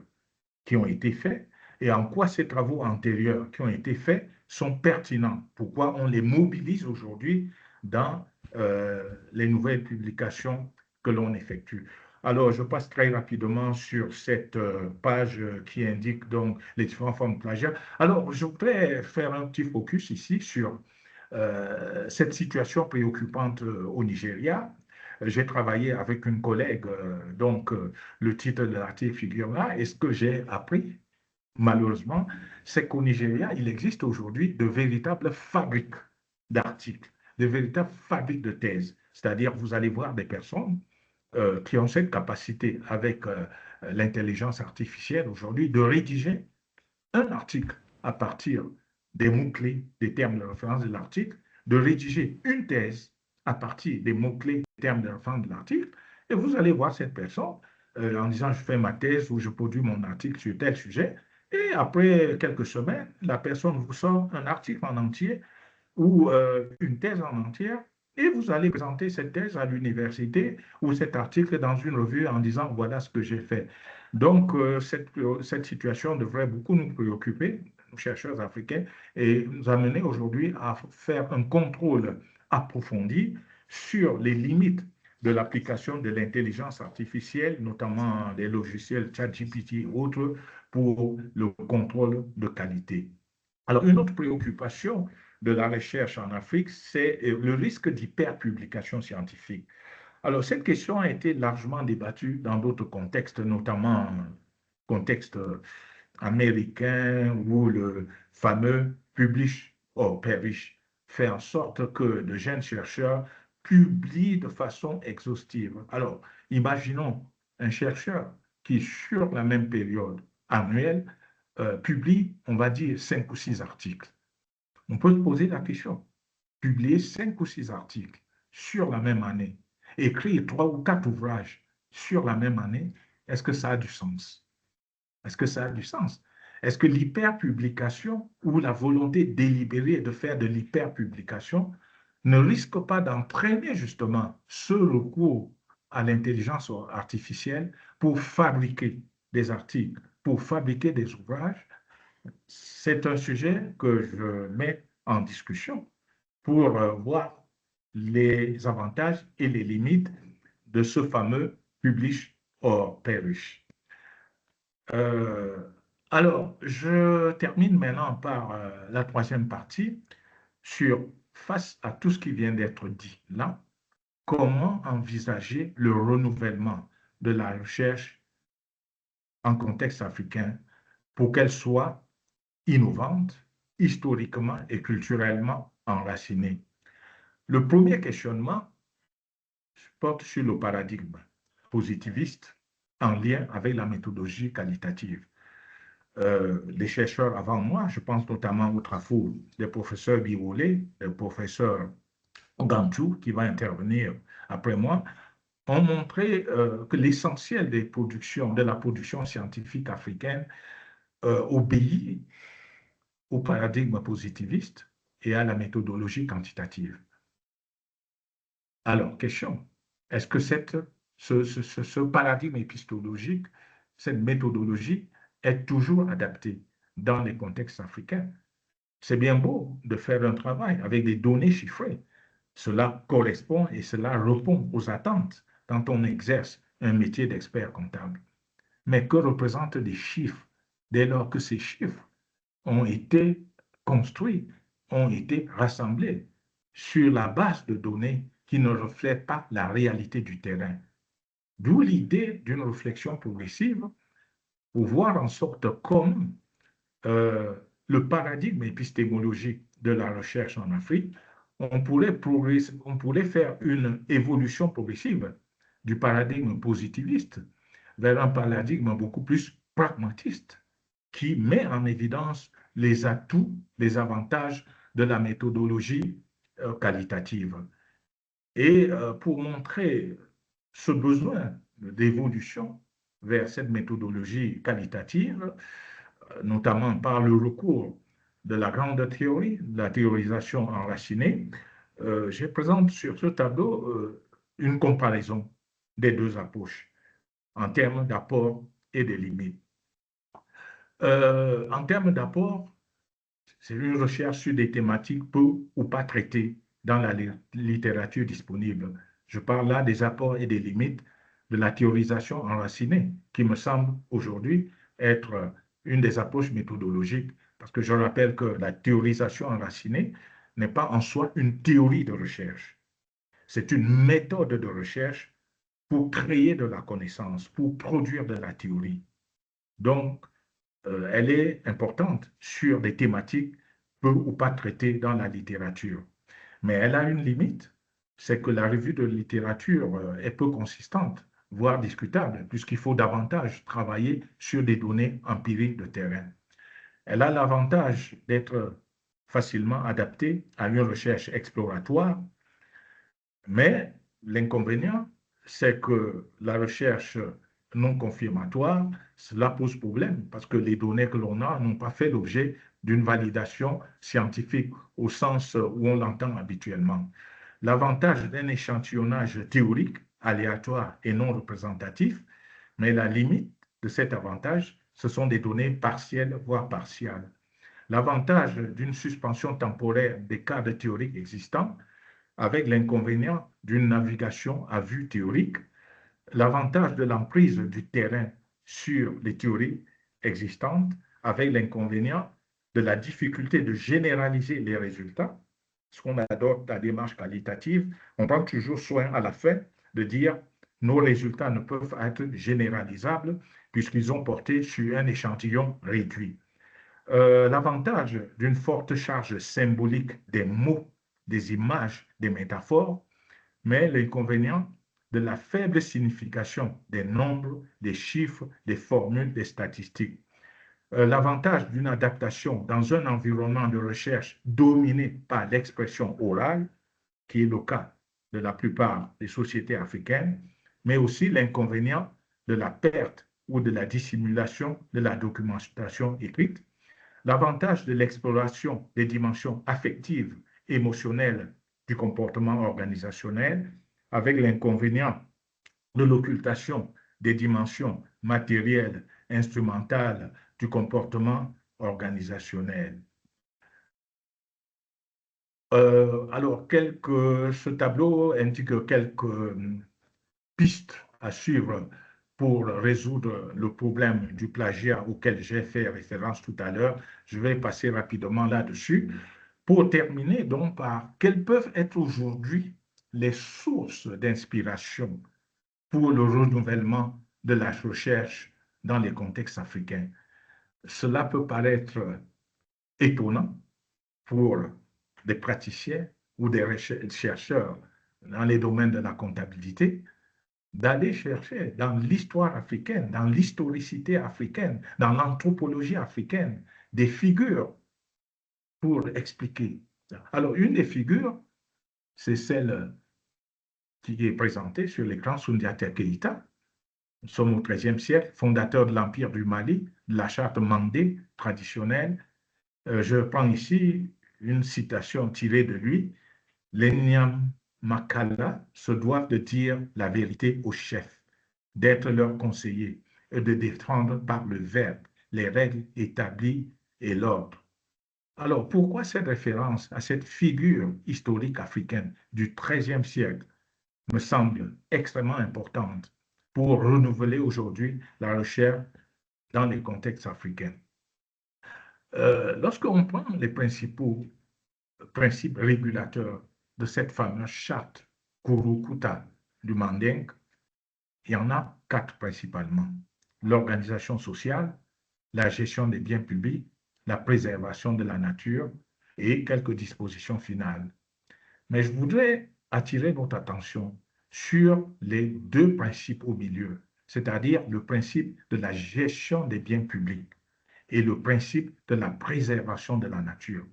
qui ont été faits et en quoi ces travaux antérieurs qui ont été faits sont pertinents. Pourquoi on les mobilise aujourd'hui dans les nouvelles publications que l'on effectue. Alors, je passe très rapidement sur cette page qui indique donc les différentes formes de plagiat. Alors, je voudrais faire un petit focus ici sur cette situation préoccupante au Nigeria. J'ai travaillé avec une collègue, donc le titre de l'article figure là, et ce que j'ai appris, malheureusement, c'est qu'au Nigeria, il existe aujourd'hui de véritables fabriques d'articles, de véritables fabriques de thèses. C'est-à-dire, vous allez voir des personnes qui ont cette capacité avec l'intelligence artificielle aujourd'hui de rédiger un article à partir des mots-clés, des termes de référence de l'article, de rédiger une thèse à partir des mots-clés, des termes de référence de l'article, et vous allez voir cette personne en disant je fais ma thèse ou je produis mon article sur tel sujet, et après quelques semaines, la personne vous sort un article en entier ou une thèse en entière, et vous allez présenter cette thèse à l'université ou cet article dans une revue en disant voilà ce que j'ai fait. Donc, cette situation devrait beaucoup nous préoccuper, nous chercheurs africains, et nous amener aujourd'hui à faire un contrôle approfondi sur les limites de l'application de l'intelligence artificielle, notamment des logiciels ChatGPT et autres, pour le contrôle de qualité. Alors, une autre préoccupation de la recherche en Afrique, c'est le risque d'hyperpublication scientifique. Alors, cette question a été largement débattue dans d'autres contextes, notamment contexte américain où le fameux publish or perish fait en sorte que de jeunes chercheurs publient de façon exhaustive. Alors, imaginons un chercheur qui, sur la même période annuelle, publie, on va dire, 5 ou 6 articles. On peut se poser la question, publier 5 ou 6 articles sur la même année, écrire 3 ou 4 ouvrages sur la même année, est-ce que ça a du sens? Est-ce que ça a du sens? Est-ce que l'hyperpublication ou la volonté délibérée de faire de l'hyperpublication ne risque pas d'entraîner justement ce recours à l'intelligence artificielle pour fabriquer des articles, pour fabriquer des ouvrages? C'est un sujet que je mets en discussion pour voir les avantages et les limites de ce fameux publish or perish. Alors, je termine maintenant par la troisième partie sur, face à tout ce qui vient d'être dit là, comment envisager le renouvellement de la recherche en contexte africain pour qu'elle soit innovante, historiquement et culturellement enracinée. Le premier questionnement porte sur le paradigme positiviste en lien avec la méthodologie qualitative. des chercheurs avant moi, je pense notamment au travaux des professeurs Biolay, des professeurs Gantou, qui va intervenir après moi, ont montré que l'essentiel des productions, de la production scientifique africaine obéit au paradigme positiviste et à la méthodologie quantitative. Alors, question, est-ce que ce paradigme épistémologique, cette méthodologie est toujours adaptée dans les contextes africains? C'est bien beau de faire un travail avec des données chiffrées. Cela correspond et cela répond aux attentes quand on exerce un métier d'expert comptable. Mais que représentent les chiffres dès lors que ces chiffres ont été construits, ont été rassemblés sur la base de données qui ne reflètent pas la réalité du terrain? D'où l'idée d'une réflexion progressive pour voir en sorte comment le paradigme épistémologique de la recherche en Afrique, on pourrait faire une évolution progressive du paradigme positiviste vers un paradigme beaucoup plus pragmatiste qui met en évidence les atouts, les avantages de la méthodologie qualitative. Et pour montrer ce besoin d'évolution vers cette méthodologie qualitative, notamment par le recours de la grande théorie, de la théorisation enracinée, je présente sur ce tableau une comparaison des deux approches en termes d'apport et de limites. En termes d'apport, c'est une recherche sur des thématiques peu ou pas traitées dans la littérature disponible. Je parle là des apports et des limites de la théorisation enracinée, qui me semble aujourd'hui être une des approches méthodologiques, parce que je rappelle que la théorisation enracinée n'est pas en soi une théorie de recherche. C'est une méthode de recherche pour créer de la connaissance, pour produire de la théorie. Donc, elle est importante sur des thématiques peu ou pas traitées dans la littérature. Mais elle a une limite, c'est que la revue de littérature est peu consistante, voire discutable, puisqu'il faut davantage travailler sur des données empiriques de terrain. Elle a l'avantage d'être facilement adaptée à une recherche exploratoire, mais l'inconvénient, c'est que la recherche non confirmatoire, cela pose problème parce que les données que l'on a n'ont pas fait l'objet d'une validation scientifique au sens où on l'entend habituellement. L'avantage d'un échantillonnage théorique, aléatoire et non représentatif, mais la limite de cet avantage, ce sont des données partielles, voire partiales. L'avantage d'une suspension temporaire des cadres théoriques existants, avec l'inconvénient d'une navigation à vue théorique, l'avantage de l'emprise du terrain sur les théories existantes, avec l'inconvénient de la difficulté de généraliser les résultats, ce qu'on adopte la démarche qualitative, on prend toujours soin à la fin de dire nos résultats ne peuvent être généralisables puisqu'ils ont porté sur un échantillon réduit. L'avantage d'une forte charge symbolique des mots, des images, des métaphores, mais l'inconvénient de la faible signification des nombres, des chiffres, des formules, des statistiques. L'avantage d'une adaptation dans un environnement de recherche dominé par l'expression orale, qui est le cas de la plupart des sociétés africaines, mais aussi l'inconvénient de la perte ou de la dissimulation de la documentation écrite. L'avantage de l'exploration des dimensions affectives, émotionnelles du comportement organisationnel, avec l'inconvénient de l'occultation des dimensions matérielles, instrumentales du comportement organisationnel. Alors, ce tableau indique quelques pistes à suivre pour résoudre le problème du plagiat auquel j'ai fait référence tout à l'heure. Je vais passer rapidement là-dessus. Pour terminer, donc, par quelles peuvent être aujourd'hui les sources d'inspiration pour le renouvellement de la recherche dans les contextes africains? Cela peut paraître étonnant pour des praticiens ou des chercheurs dans les domaines de la comptabilité, d'aller chercher dans l'histoire africaine, dans l'historicité africaine, dans l'anthropologie africaine, des figures pour expliquer. Alors, une des figures, c'est celle qui est présentée sur l'écran, Soundiata Keïta. Nous sommes au XIIIe siècle, fondateur de l'Empire du Mali, de la charte Mandé traditionnelle. Je prends ici une citation tirée de lui. Les Nyamakala se doivent de dire la vérité aux chefs, d'être leurs conseillers et de défendre par le verbe les règles établies et l'ordre. Alors, pourquoi cette référence à cette figure historique africaine du XIIIe siècle me semble extrêmement importante pour renouveler aujourd'hui la recherche dans les contextes africains? Lorsqu'on prend les principaux principes régulateurs de cette fameuse charte Kurukuta du Mandingue, il y en a 4 principalement. L'organisation sociale, la gestion des biens publics, la préservation de la nature et quelques dispositions finales. Mais je voudrais attirer votre attention sur les 2 principes au milieu, c'est-à-dire le principe de la gestion des biens publics et le principe de la préservation de la nature.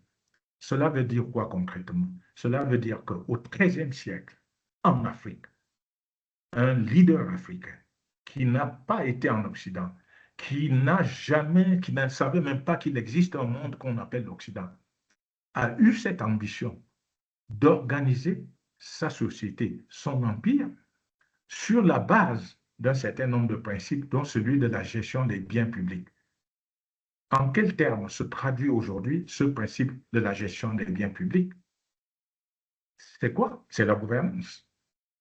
Cela veut dire quoi concrètement? Cela veut dire qu'au XIIIe siècle, en Afrique, un leader africain qui n'a pas été en Occident, qui ne savait même pas qu'il existe un monde qu'on appelle l'Occident, a eu cette ambition d'organiser sa société, son empire, sur la base d'un certain nombre de principes, dont celui de la gestion des biens publics. En quels termes se traduit aujourd'hui ce principe de la gestion des biens publics? C'est quoi? C'est la gouvernance.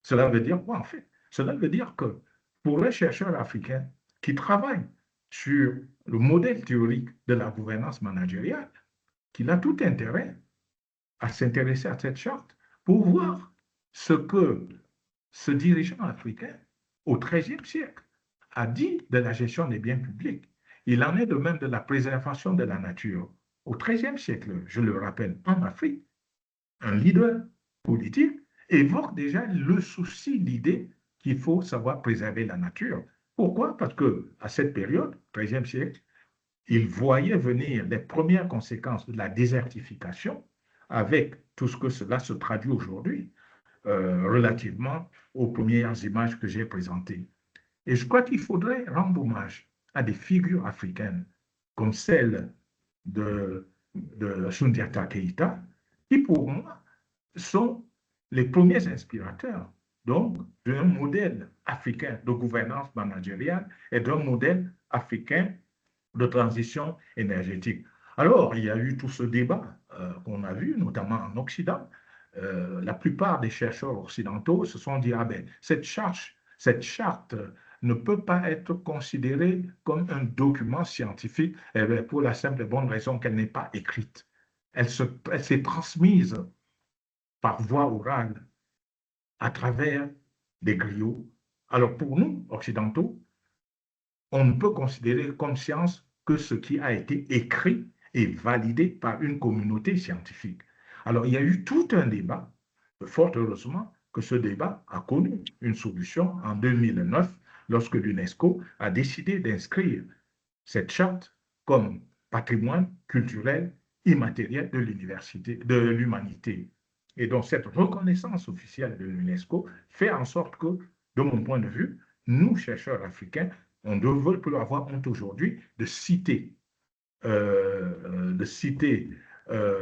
Cela veut dire quoi en fait? Cela veut dire que pour les chercheurs africains qui travaillent sur le modèle théorique de la gouvernance managériale, qu'il a tout intérêt à s'intéresser à cette charte pour voir ce que ce dirigeant africain au XIIIe siècle a dit de la gestion des biens publics. Il en est de même de la préservation de la nature. Au XIIIe siècle, je le rappelle, en Afrique, un leader politique évoque déjà le souci, l'idée qu'il faut savoir préserver la nature. Pourquoi? Parce qu'à cette période, XIIIe siècle, il voyait venir les premières conséquences de la désertification avec tout ce que cela se traduit aujourd'hui relativement aux premières images que j'ai présentées. Et je crois qu'il faudrait rendre hommage à des figures africaines comme celle de Soundiata Keïta, qui pour moi sont les premiers inspirateurs donc d'un modèle africain de gouvernance managériale et d'un modèle africain de transition énergétique. Alors, il y a eu tout ce débat qu'on a vu, notamment en Occident. La plupart des chercheurs occidentaux se sont dit, ah ben, cette charte ne peut pas être considérée comme un document scientifique pour la simple et bonne raison qu'elle n'est pas écrite. Elle s'est transmise par voie orale à travers des griots. Alors pour nous, occidentaux, on ne peut considérer comme science que ce qui a été écrit et validé par une communauté scientifique. Alors il y a eu tout un débat, fort heureusement que ce débat a connu une solution en 2009 lorsque l'UNESCO a décidé d'inscrire cette charte comme patrimoine culturel immatériel de l'humanité. Et donc cette reconnaissance officielle de l'UNESCO fait en sorte que, de mon point de vue, nous, chercheurs africains, on devrait plus avoir honte aujourd'hui de citer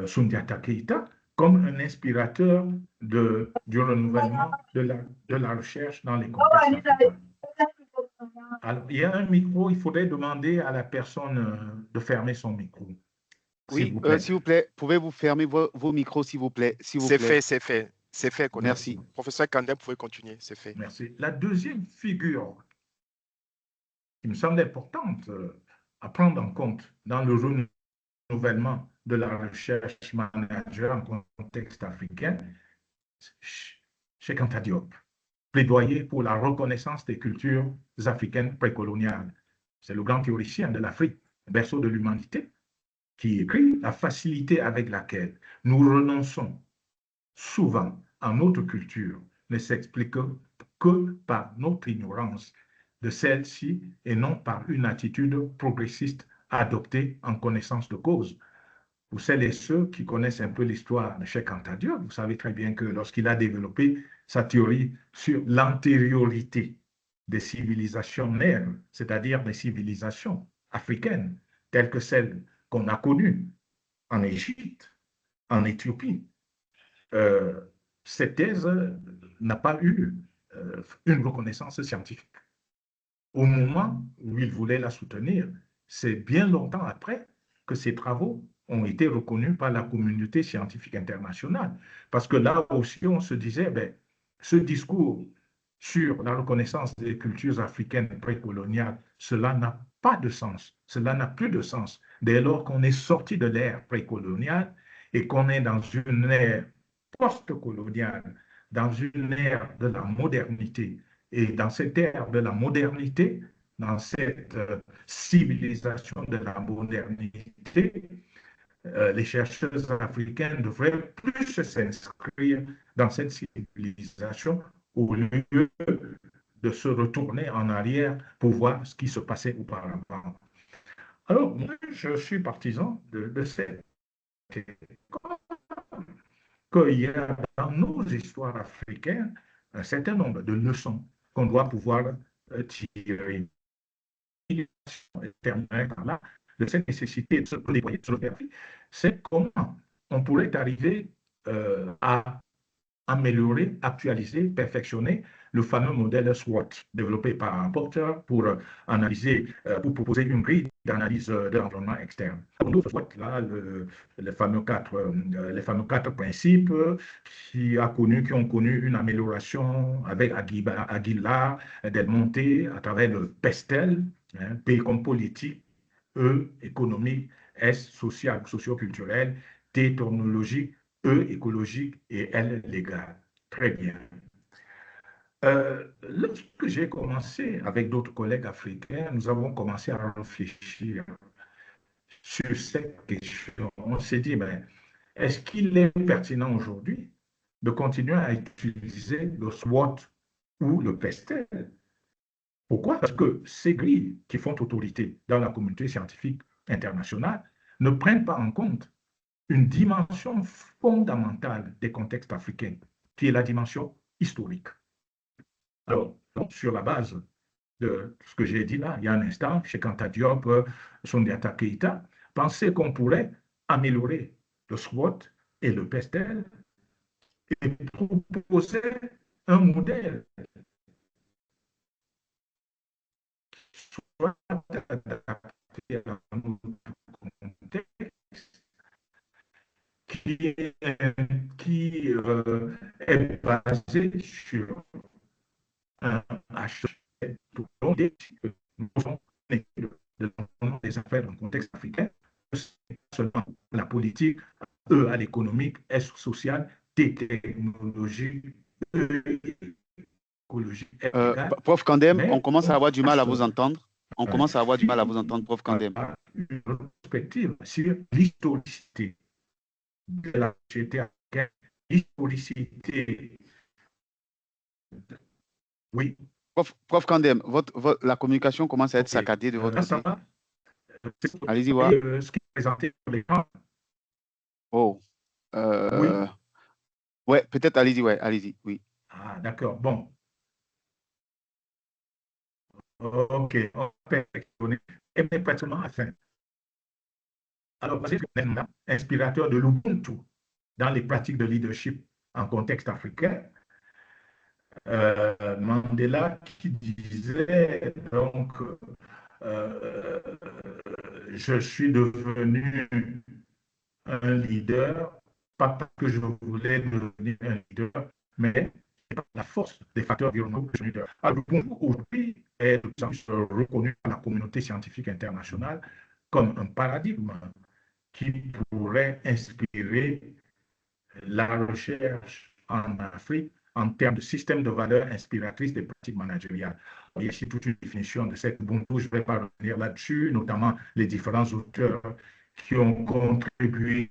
Soundiata Keïta comme un inspirateur du renouvellement de la recherche dans les contextes africains. Alors, il y a un micro, il faudrait demander à la personne de fermer son micro. Oui, s'il vous plaît, pouvez-vous fermer vos micros, s'il vous plaît? C'est fait, c'est fait. C'est fait, merci. Professeur Kandé, vous pouvez continuer, c'est fait. Merci. La deuxième figure qui me semble importante à prendre en compte dans le renouvellement de la recherche managériale en contexte africain, Cheikh Anta Diop, plaidoyer pour la reconnaissance des cultures africaines précoloniales. C'est le grand théoricien de l'Afrique, berceau de l'humanité, qui écrit « La facilité avec laquelle nous renonçons souvent à notre culture ne s'explique que par notre ignorance de celle-ci et non par une attitude progressiste adoptée en connaissance de cause. Pour celles et ceux qui connaissent un peu l'histoire de Cheikh Anta Diop, vous savez très bien que lorsqu'il a développé sa théorie sur l'antériorité des civilisations nègres, c'est-à-dire des civilisations africaines, telles que celles qu'on a connues en Égypte, en Éthiopie, cette thèse n'a pas eu une reconnaissance scientifique. Au moment où il voulait la soutenir, c'est bien longtemps après que ces travaux ont été reconnus par la communauté scientifique internationale. Parce que là aussi, on se disait, ben, ce discours sur la reconnaissance des cultures africaines précoloniales, cela n'a pas de sens, cela n'a plus de sens dès lors qu'on est sorti de l'ère précoloniale et qu'on est dans une ère post-coloniale, dans une ère de la modernité. Et dans cette ère de la modernité, dans cette civilisation de la modernité, les chercheurs africains devraient plus s'inscrire dans cette civilisation au lieu de se retourner en arrière pour voir ce qui se passait auparavant. Alors, moi, je suis partisan de cette qu'il y a dans nos histoires africaines un certain nombre de leçons qu'on doit pouvoir tirer. Là, de cette nécessité de se déployer sur le terrain, c'est comment on pourrait arriver à améliorer, actualiser, perfectionner le fameux modèle SWOT développé par Porter pour analyser, pour proposer une grille d'analyse de l'environnement externe. Nous, SWOT, là, les fameux quatre principes qui ont connu une amélioration avec Aguilar, Del Monte, à travers le PESTEL, hein, P comme politique, E économique, S social, socio-culturel, T technologique, E écologique et L légal. Très bien. Lorsque j'ai commencé avec d'autres collègues africains, nous avons commencé à réfléchir sur cette question. On s'est dit, ben, est-ce qu'il est pertinent aujourd'hui de continuer à utiliser le SWOT ou le PESTEL? Pourquoi? Parce que ces grilles qui font autorité dans la communauté scientifique internationale ne prennent pas en compte une dimension fondamentale des contextes africains, qui est la dimension historique. Alors, donc, sur la base de ce que j'ai dit là, il y a un instant, chez Anta Diop, Sundiata Keita, penser qu'on pourrait améliorer le SWOT et le PESTEL et proposer un modèle soit adapté à notre contexte, qui est basé sur un HCP tout le long des affaires dans le contexte africain, seulement la politique, E à l'économique, S social, T technologique, E écologique, Prof Kandem, on commence à avoir du mal à vous entendre. On commence à avoir du mal à vous entendre, Prof Kandem. Une perspective sur l'historicité de la société africaine, l'historicité. Oui. Prof Kandem, la communication commence à être saccadée de votre côté. Allez-y voir. Ce qui est présenté sur l'écran. Oh. Oui. Ouais, peut-être allez-y, ouais, allez-y, oui. Ah, d'accord. Bon. OK. On peut et pratiquement à la fin. Alors, c'est un inspirateur de l'Ubuntu dans les pratiques de leadership en contexte africain. Mandela qui disait donc je suis devenu un leader, pas parce que je voulais devenir un leader, mais par la force des facteurs environnementaux que je suis leader. Alors, aujourd'hui est de plus en plus reconnu par la communauté scientifique internationale comme un paradigme qui pourrait inspirer la recherche en Afrique en termes de système de valeurs inspiratrices des pratiques managériales. Il y a ici toute une définition de cette Ubuntu, je ne vais pas revenir là-dessus, notamment les différents auteurs qui ont contribué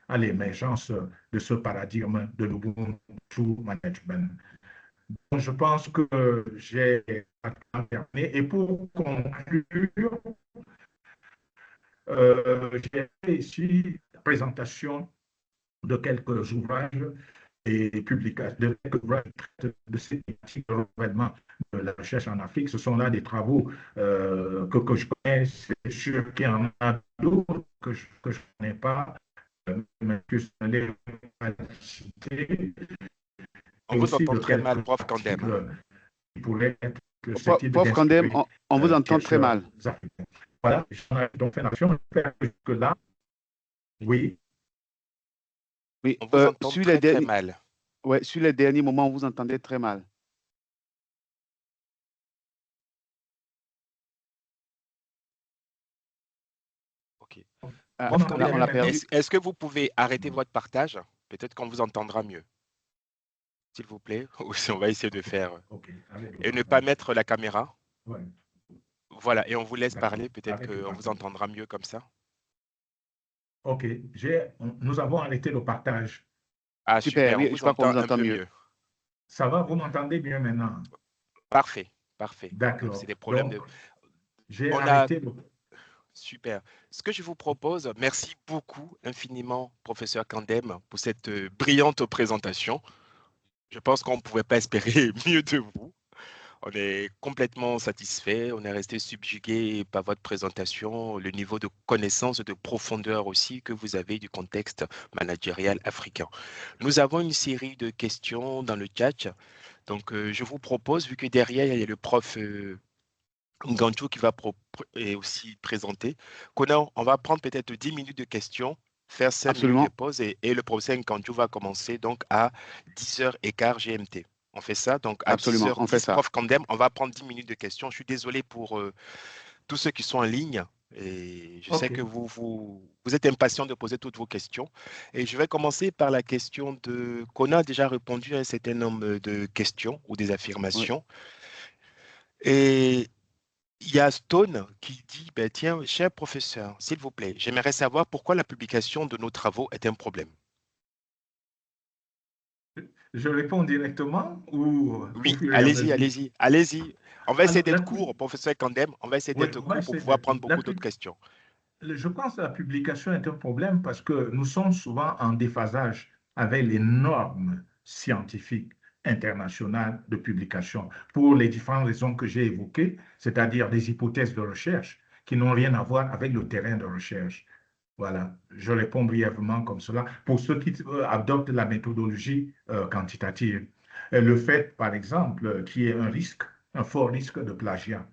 à l'émergence de ce paradigme de l'Ubuntu management. Donc, je pense que j'ai terminé. Et pour conclure, j'ai fait ici la présentation de quelques ouvrages et publications, de quelques ouvrages de ces thématiques de renouvellement de la recherche en Afrique. Ce sont là des travaux que je connais. C'est sûr qu'il y en a d'autres que je ne connais pas, mais que je les citer. On Et vous aussi entend de très mal, quelques prof Kandem. articles qui pourraient être susceptibles Prof Kandem, d'inspirer on vous entend très chercheurs mal. africains. Voilà, j'en ai donc fait la nation. J'espère que là, oui. Oui, On vous entend très, très mal. ouais, sur les derniers moments, on vous entendait très mal. OK. Ah, Vous Prof on m'entendez Kandem, l'a maintenant? perdu. est-ce que vous pouvez arrêter votre partage? Peut-être qu'on vous entendra mieux, s'il vous plaît. Ou si on va essayer de faire. OK, avec le Et ne pas partage. mettre la caméra. Ouais, Voilà, et on vous laisse d'accord, parler. Peut-être avec le qu'on vous partage. entendra mieux comme ça. OK, nous avons arrêté le partage. Ah, Super, super, on oui, je vous crois qu'on entend vous un entend peu mieux. mieux. Ça va, vous m'entendez bien maintenant? Parfait, parfait. Donc, c'est D'accord. des problèmes de... Donc, j'ai On a... arrêté le... Super. Ce que je vous propose, merci beaucoup infiniment, professeur Kandem, pour cette brillante présentation. Je pense qu'on ne pouvait pas espérer mieux de vous. On est complètement satisfait. On est resté subjugué par votre présentation, le niveau de connaissance, de profondeur aussi que vous avez du contexte managérial africain. Nous avons une série de questions dans le chat. Donc, je vous propose, vu que derrière, il y a le prof Ngantou qui va et aussi présenter, on va prendre peut-être 10 minutes de questions, faire 5 minutes de Absolument, pause et le professeur Ngantou va commencer donc à 10h15 GMT. On fait ça, donc à absolument, on fait 10h10, ça. prof Kandem, on va prendre 10 minutes de questions. Je suis désolé pour tous ceux qui sont en ligne et je sais OK, que vous êtes impatient de poser toutes vos questions. Et je vais commencer par la question qu'on a déjà répondu à un certain nombre de questions ou des Oui. affirmations. Et il y a Stone qui dit, ben, tiens, cher professeur, s'il vous plaît, j'aimerais savoir pourquoi la publication de nos travaux est un problème. je réponds directement ou au Oui, fur et à allez-y, mesure? allez-y, allez-y. On va essayer Alors, d'être court, professeur Kandem, on va essayer oui, d'être on va court pour essayer pouvoir d'être... prendre beaucoup d'autres questions. Je pense que la publication est un problème parce que nous sommes souvent en déphasage avec les normes scientifiques internationales de publication pour les différentes raisons que j'ai évoquées, c'est-à-dire des hypothèses de recherche qui n'ont rien à voir avec le terrain de recherche. Voilà, je réponds brièvement comme cela. Pour ceux qui adoptent la méthodologie quantitative, le fait, par exemple, qu'il y ait un risque, un fort risque de plagiat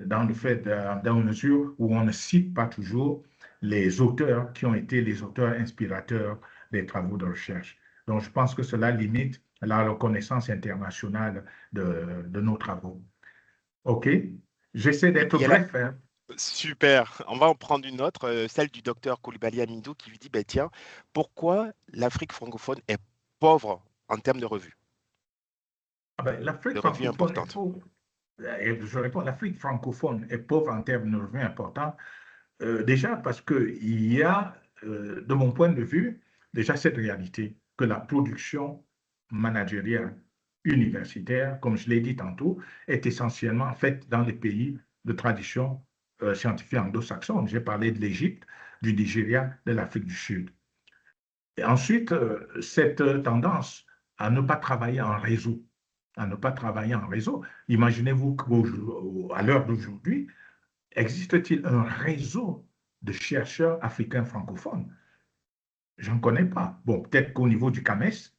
dans le fait, dans la mesure où on ne cite pas toujours les auteurs qui ont été les auteurs inspirateurs des travaux de recherche. Donc, je pense que cela limite la reconnaissance internationale de nos travaux. OK? J'essaie Oui, d'être il y a là, bref, hein. super. On va en prendre une autre, celle du docteur Koulibaly Amidou qui lui dit, ben, tiens, pourquoi l'Afrique francophone est pauvre en termes Ah ben, l'Afrique de revues francophone est importantes? pauvre. Et je réponds, l'Afrique francophone est pauvre en termes de revenus importants. Déjà parce qu'il y a, de mon point de vue, déjà cette réalité que la production managériale universitaire, comme je l'ai dit tantôt, est essentiellement faite dans les pays de tradition scientifique anglo-saxonne. J'ai parlé de l'Égypte, du Nigeria, de l'Afrique du Sud. Et ensuite, cette tendance à ne pas travailler en réseau, à ne pas travailler en réseau. Imaginez-vous qu'à l'heure d'aujourd'hui, existe-t-il un réseau de chercheurs africains francophones? Je n'en connais pas. Bon, peut-être qu'au niveau du CAMES,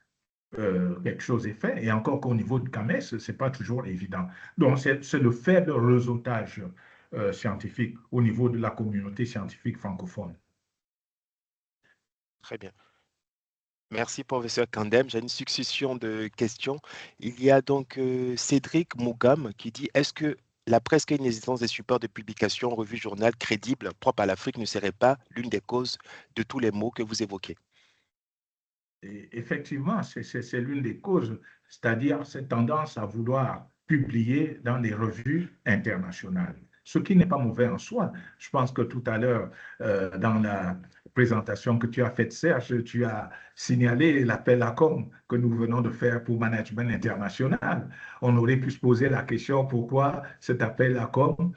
quelque chose est fait, et encore qu'au niveau du CAMES, ce n'est pas toujours évident. Donc, c'est le faible réseautage scientifique au niveau de la communauté scientifique francophone. Très bien. Merci, professeur Kandem. J'ai une succession de questions. Il y a donc Cédric Mougam qui dit, est-ce que la presque inexistence des supports de publication, revues, journal crédibles propres à l'Afrique ne serait pas l'une des causes de tous les maux que vous évoquez? Et effectivement, c'est l'une des causes, c'est-à-dire cette tendance à vouloir publier dans des revues internationales. Ce qui n'est pas mauvais en soi. Je pense que tout à l'heure, dans la présentation que tu as faite, Serge, tu as signalé l'appel à com que nous venons de faire pour Management International. On aurait pu se poser la question pourquoi cet appel à com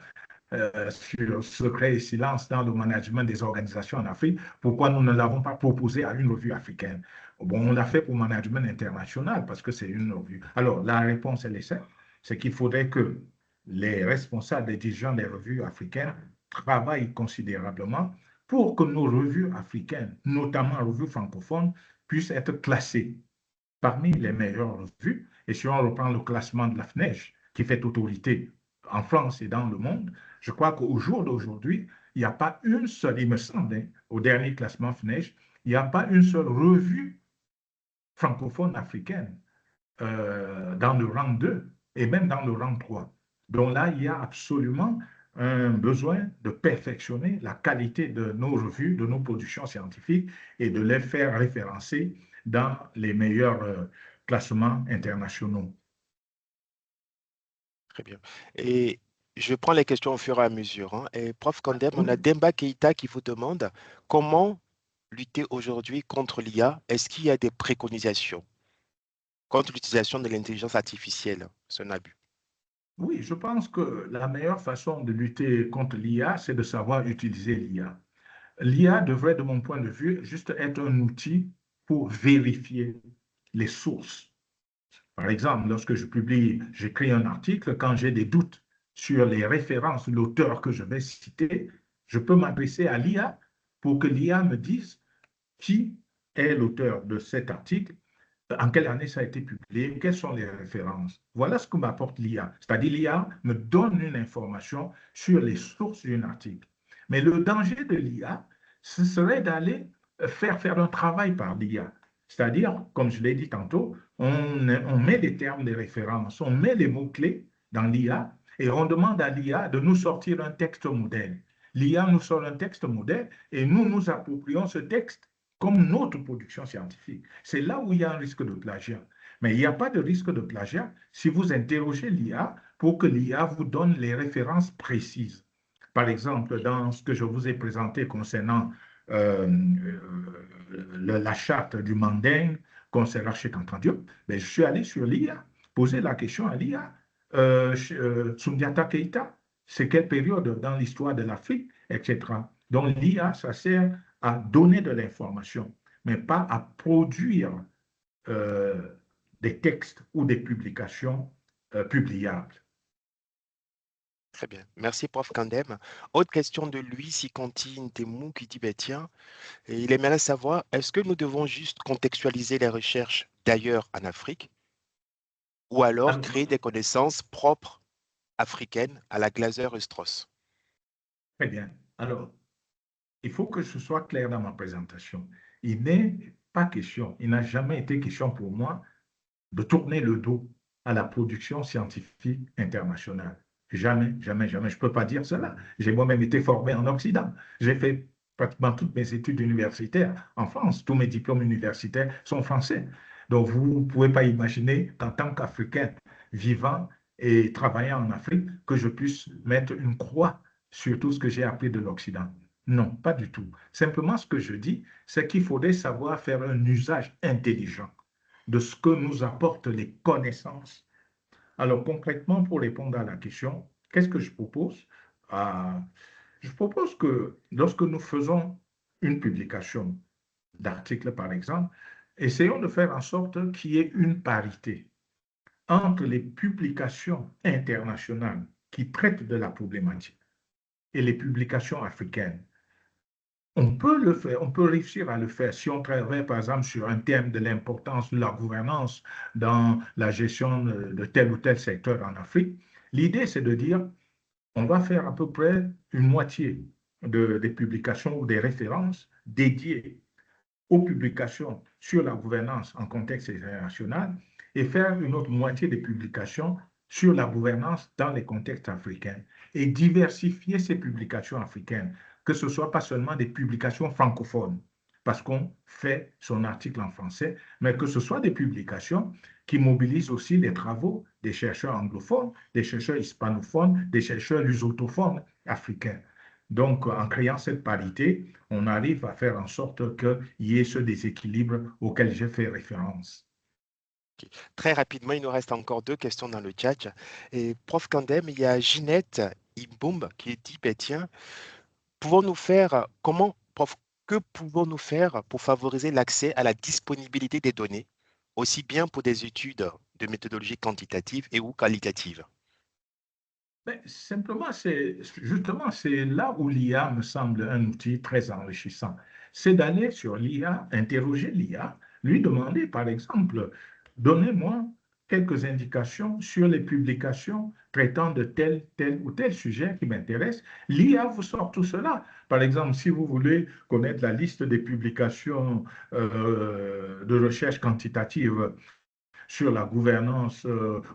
sur secret et silence dans le management des organisations en Afrique, pourquoi nous ne l'avons pas proposé à une revue africaine? Bon, on l'a fait pour Management International parce que c'est une revue. Alors, la réponse, elle est simple, c'est qu'il faudrait que les responsables, les dirigeants des revues africaines travaillent considérablement pour que nos revues africaines, notamment revues francophones, puissent être classées parmi les meilleures revues. Et si on reprend le classement de la FNEJ, qui fait autorité en France et dans le monde, je crois qu'au jour d'aujourd'hui, il n'y a pas une seule, il me semble, hein, au dernier classement FNEJ, il n'y a pas une seule revue francophone africaine dans le rang 2 et même dans le rang 3. Donc là, il y a absolument un besoin de perfectionner la qualité de nos revues, de nos productions scientifiques et de les faire référencer dans les meilleurs classements internationaux. Très bien. Et je prends les questions au fur et à mesure. Hein. Et prof Kandem, on a Demba Keïta qui vous demande comment lutter aujourd'hui contre l'IA. Est-ce qu'il y a des préconisations contre l'utilisation de l'intelligence artificielle, son abus? Oui, je pense que la meilleure façon de lutter contre l'IA, c'est de savoir utiliser l'IA. L'IA devrait, de mon point de vue, juste être un outil pour vérifier les sources. Par exemple, lorsque j'écris un article, quand j'ai des doutes sur les références, l'auteur que je vais citer, je peux m'adresser à l'IA pour que l'IA me dise qui est l'auteur de cet article, en quelle année ça a été publié, quelles sont les références. Voilà ce que m'apporte l'IA. C'est-à-dire l'IA me donne une information sur les sources d'un article. Mais le danger de l'IA, ce serait d'aller faire un travail par l'IA. C'est-à-dire, comme je l'ai dit tantôt, on met des termes de référence, on met les mots-clés dans l'IA et on demande à l'IA de nous sortir un texte modèle. L'IA nous sort un texte modèle et nous nous approprions ce texte comme notre production scientifique. C'est là où il y a un risque de plagiat. Mais il n'y a pas de risque de plagiat si vous interrogez l'IA pour que l'IA vous donne les références précises. Par exemple, dans ce que je vous ai présenté concernant la charte du Manding, concernant Cheikh Anta Diop, je suis allé sur l'IA, poser la question à l'IA. Soundiata Keïta, c'est quelle période dans l'histoire de l'Afrique, etc. Donc l'IA, ça sert à donner de l'information, mais pas à produire des textes ou des publications publiables. Très bien. Merci, prof Kandem. Autre question de Louis Sikonti Ntemou qui dit, tiens, et il aimerait savoir, est-ce que nous devons juste contextualiser les recherches d'ailleurs en Afrique ou alors créer des connaissances propres africaines à la Glaser-Strauss? Très bien. Alors, il faut que ce soit clair dans ma présentation. Il n'est pas question, il n'a jamais été question pour moi de tourner le dos à la production scientifique internationale. Jamais, jamais, jamais. Je ne peux pas dire cela. J'ai moi-même été formé en Occident. J'ai fait pratiquement toutes mes études universitaires en France. Tous mes diplômes universitaires sont français. Donc, vous ne pouvez pas imaginer qu'en tant qu'Africain vivant et travaillant en Afrique, que je puisse mettre une croix sur tout ce que j'ai appris de l'Occident. Non, pas du tout. Simplement, ce que je dis, c'est qu'il faudrait savoir faire un usage intelligent de ce que nous apportent les connaissances. Alors concrètement, pour répondre à la question, qu'est-ce que je propose? Je propose que lorsque nous faisons une publication d'articles, par exemple, essayons de faire en sorte qu'il y ait une parité entre les publications internationales qui traitent de la problématique et les publications africaines. On peut le faire, on peut réussir à le faire si on travaille par exemple sur un thème de l'importance de la gouvernance dans la gestion de tel ou tel secteur en Afrique. L'idée, c'est de dire, on va faire à peu près une moitié des publications ou des références dédiées aux publications sur la gouvernance en contexte international et faire une autre moitié des publications sur la gouvernance dans les contextes africains et diversifier ces publications africaines, que ce ne soit pas seulement des publications francophones, parce qu'on fait son article en français, mais que ce soit des publications qui mobilisent aussi les travaux des chercheurs anglophones, des chercheurs hispanophones, des chercheurs lusophones africains. Donc, en créant cette parité, on arrive à faire en sorte qu'il y ait ce déséquilibre auquel j'ai fait référence. Ok. Très rapidement, il nous reste encore 2 questions dans le chat. Et prof Kandem, il y a Ginette Imboum qui dit, ben, tiens, que pouvons-nous faire pour favoriser l'accès à la disponibilité des données, aussi bien pour des études de méthodologie quantitative et ou qualitative? Mais simplement, justement, c'est là où l'IA me semble un outil très enrichissant. C'est d'aller sur l'IA, interroger l'IA, lui demander, par exemple, donnez-moi quelques indications sur les publications traitant de tel ou tel sujet qui m'intéresse. L'IA vous sort tout cela. Par exemple, si vous voulez connaître la liste des publications de recherche quantitative sur la gouvernance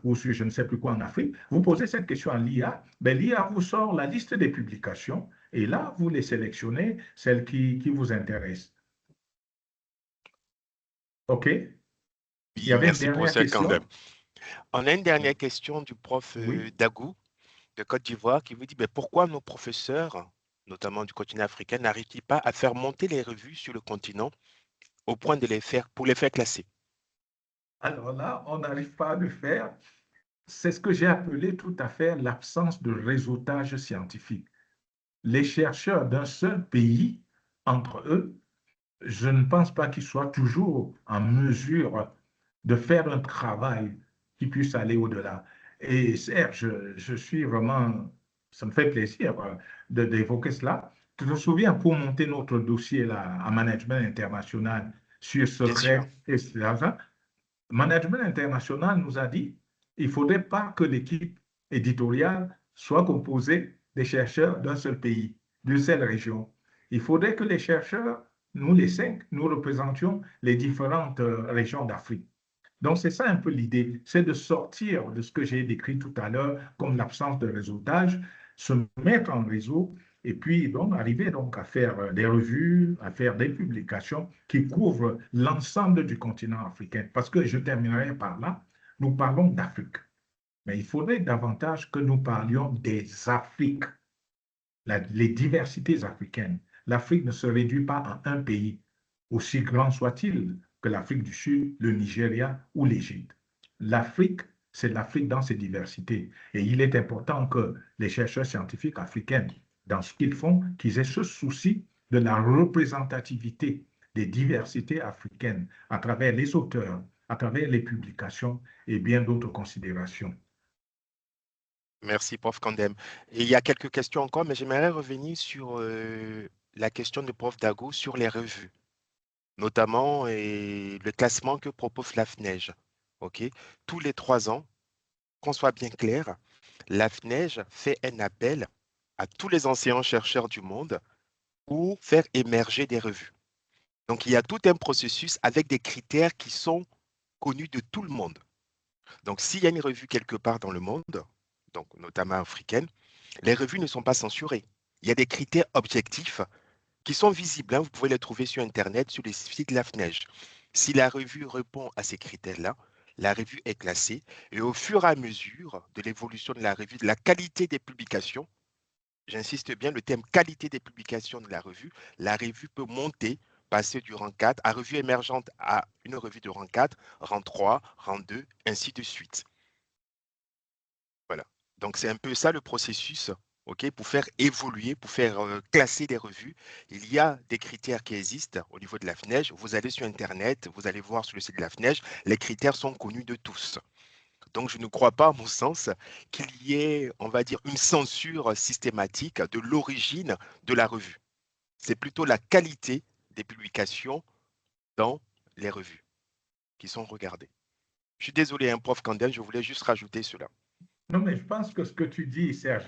ou sur je ne sais plus quoi en Afrique, vous posez cette question à l'IA, ben, l'IA vous sort la liste des publications et là, vous les sélectionnez, celles qui vous intéressent. OK? Il y Oui, avait une merci dernière professeur Kandem. question? On a une dernière question du prof Oui. Dagou de Côte d'Ivoire qui vous dit, ben, pourquoi nos professeurs, notamment du continent africain, n'arrivent-ils pas à faire monter les revues sur le continent au point de pour les faire classer? Alors là, on n'arrive pas à le faire. C'est ce que j'ai appelé tout à fait l'absence de réseautage scientifique. Les chercheurs d'un seul pays, entre eux, je ne pense pas qu'ils soient toujours en mesure de faire un travail qui puisse aller au-delà. Et Serge, je suis vraiment, ça me fait plaisir d'évoquer cela. Tu te souviens, pour monter notre dossier là, en management international sur Bien sûr. secret et cela, Management International nous a dit il ne faudrait pas que l'équipe éditoriale soit composée des chercheurs d'un seul pays, d'une seule région. Il faudrait que les chercheurs, nous les 5, nous représentions les différentes régions d'Afrique. Donc, c'est ça un peu l'idée, c'est de sortir de ce que j'ai décrit tout à l'heure comme l'absence de réseautage, se mettre en réseau et puis donc arriver donc à faire des revues, à faire des publications qui couvrent l'ensemble du continent africain. Parce que je terminerai par là, nous parlons d'Afrique, mais il faudrait davantage que nous parlions des Afriques, les diversités africaines. L'Afrique ne se réduit pas à un pays, aussi grand soit-il que l'Afrique du Sud, le Nigeria ou l'Égypte. L'Afrique, c'est l'Afrique dans ses diversités. Et il est important que les chercheurs scientifiques africains, dans ce qu'ils font, qu'ils aient ce souci de la représentativité des diversités africaines à travers les auteurs, à travers les publications et bien d'autres considérations. Merci, prof Kandem. Et il y a quelques questions encore, mais j'aimerais revenir sur la question de prof Dago sur les revues, notamment le classement que propose l'AFNEJ. OK? Tous les 3 ans, qu'on soit bien clair, l'AFNEJ fait un appel à tous les enseignants-chercheurs du monde pour faire émerger des revues. Donc, il y a tout un processus avec des critères qui sont connus de tout le monde. Donc, s'il y a une revue quelque part dans le monde, donc notamment africaine, les revues ne sont pas censurées. Il y a des critères objectifs qui sont visibles, hein. Vous pouvez les trouver sur Internet, sur les sites de l'AFNEJ. Si la revue répond à ces critères-là, la revue est classée et au fur et à mesure de l'évolution de la revue, de la qualité des publications, j'insiste bien, le thème qualité des publications de la revue peut monter, passer du rang 4 à revue émergente à une revue de rang 4, rang 3, rang 2, ainsi de suite. Voilà. Donc, c'est un peu ça le processus, OK, pour faire évoluer, pour faire classer des revues. Il y a des critères qui existent au niveau de la FNEJ. Vous allez sur Internet, vous allez voir sur le site de la FNEJ, les critères sont connus de tous. Donc, je ne crois pas, à mon sens, qu'il y ait, on va dire, une censure systématique de l'origine de la revue. C'est plutôt la qualité des publications dans les revues qui sont regardées. Je suis désolé, un prof Kandem, je voulais juste rajouter cela. Non, mais je pense que ce que tu dis, Serge,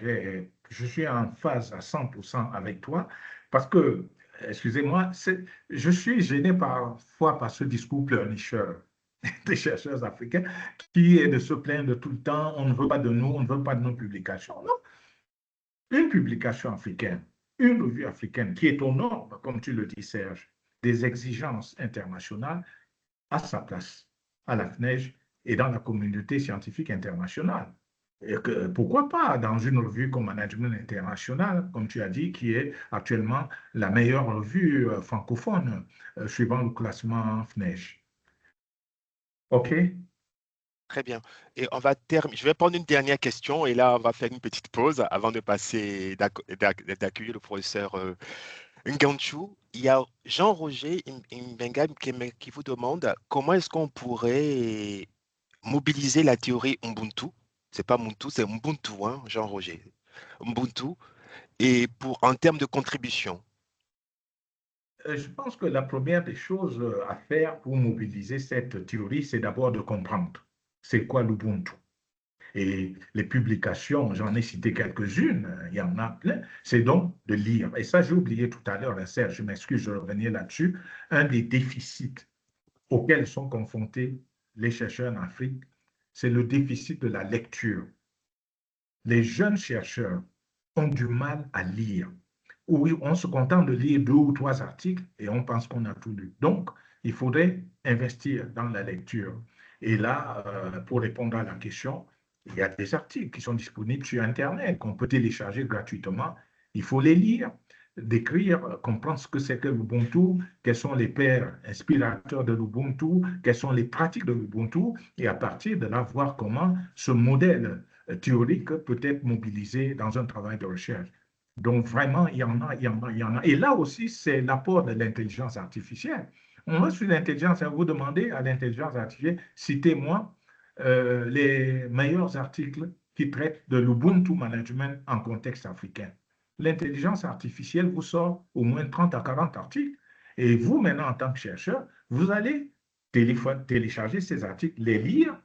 je suis en phase à 100% avec toi parce que, excusez-moi, je suis gêné parfois par ce discours pleurnicheur des chercheurs africains qui est de se plaindre tout le temps, on ne veut pas de nous, on ne veut pas de nos publications. Non, une publication africaine, une revue africaine qui est aux normes, comme tu le dis, Serge, des exigences internationales, a sa place à la FNEJ et dans la communauté scientifique internationale. Et que, pourquoi pas dans une revue comme Management International, comme tu as dit, qui est actuellement la meilleure revue francophone, suivant le classement FNEJ. OK? Très bien. Et on va terminer. Je vais prendre une dernière question et là, on va faire une petite pause avant de passer d'accueillir le professeur Nganchou. Il y a Jean-Roger Mbenga qui vous demande comment est-ce qu'on pourrait mobiliser la théorie Ubuntu. C'est pas Ubuntu, c'est Ubuntu, hein, Jean-Roger. Ubuntu. Et en termes de contribution. Je pense que la première des choses à faire pour mobiliser cette théorie, c'est d'abord de comprendre c'est quoi l'Ubuntu. Et les publications, j'en ai cité quelques-unes, il y en a plein, c'est donc de lire. Et ça, j'ai oublié tout à l'heure, Serge, je m'excuse, je revenais là-dessus. Un des déficits auxquels sont confrontés les chercheurs en Afrique, c'est le déficit de la lecture. Les jeunes chercheurs ont du mal à lire. Oui, on se contente de lire 2 ou 3 articles et on pense qu'on a tout lu. Donc, il faudrait investir dans la lecture. Et là, pour répondre à la question, il y a des articles qui sont disponibles sur Internet, qu'on peut télécharger gratuitement. Il faut les lire, décrire, comprendre ce que c'est que l'Ubuntu, quels sont les pères inspirateurs de l'Ubuntu, quelles sont les pratiques de l'Ubuntu, et à partir de là, voir comment ce modèle théorique peut être mobilisé dans un travail de recherche. Donc, vraiment, il y en a, il y en a, il y en a. Et là aussi, c'est l'apport de l'intelligence artificielle. On va sur l'intelligence, vous demandez à l'intelligence artificielle, citez-moi les meilleurs articles qui traitent de l'Ubuntu management en contexte africain. L'intelligence artificielle vous sort au moins 30 à 40 articles. Et vous, maintenant, en tant que chercheur, vous allez télécharger ces articles, les lire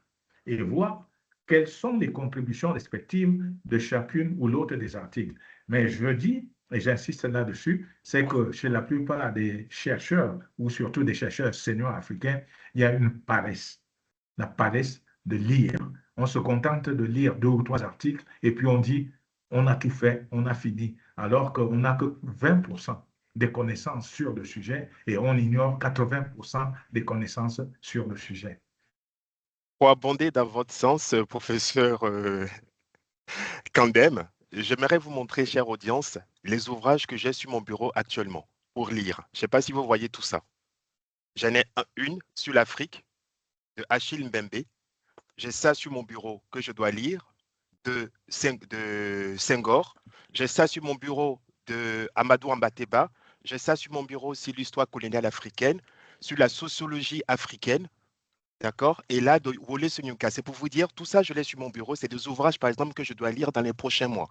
et voir quelles sont les contributions respectives de chacune ou l'autre des articles. Mais je dis, et j'insiste là-dessus, c'est que chez la plupart des chercheurs, ou surtout des chercheurs seniors africains, il y a une paresse, la paresse de lire. On se contente de lire 2 ou 3 articles et puis on dit, on a tout fait, on a fini, alors qu'on n'a que 20% des connaissances sur le sujet et on ignore 80% des connaissances sur le sujet. Pour abonder dans votre sens, professeur Kandem, j'aimerais vous montrer, chère audience, les ouvrages que j'ai sur mon bureau actuellement pour lire. Je ne sais pas si vous voyez tout ça. J'en ai une sur l'Afrique de Achille Mbembe. J'ai ça sur mon bureau que je dois lire de Senghor. J'ai ça sur mon bureau de Amadou Ambateba. J'ai ça sur mon bureau aussi l'histoire coloniale africaine, sur la sociologie africaine. D'accord? Et là, de Wole Soyinka, c'est pour vous dire, tout ça, je l'ai sur mon bureau. C'est des ouvrages, par exemple, que je dois lire dans les prochains mois.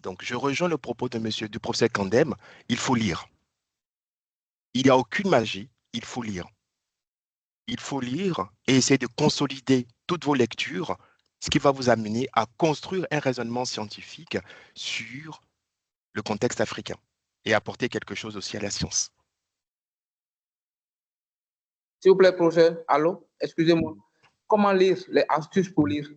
Donc, je rejoins le propos du professeur Kandem. Il faut lire. Il n'y a aucune magie. Il faut lire. Il faut lire et essayer de consolider toutes vos lectures, ce qui va vous amener à construire un raisonnement scientifique sur le contexte africain et apporter quelque chose aussi à la science. S'il vous plaît, professeur. Allô? Excusez-moi. Comment lire? Les astuces pour lire?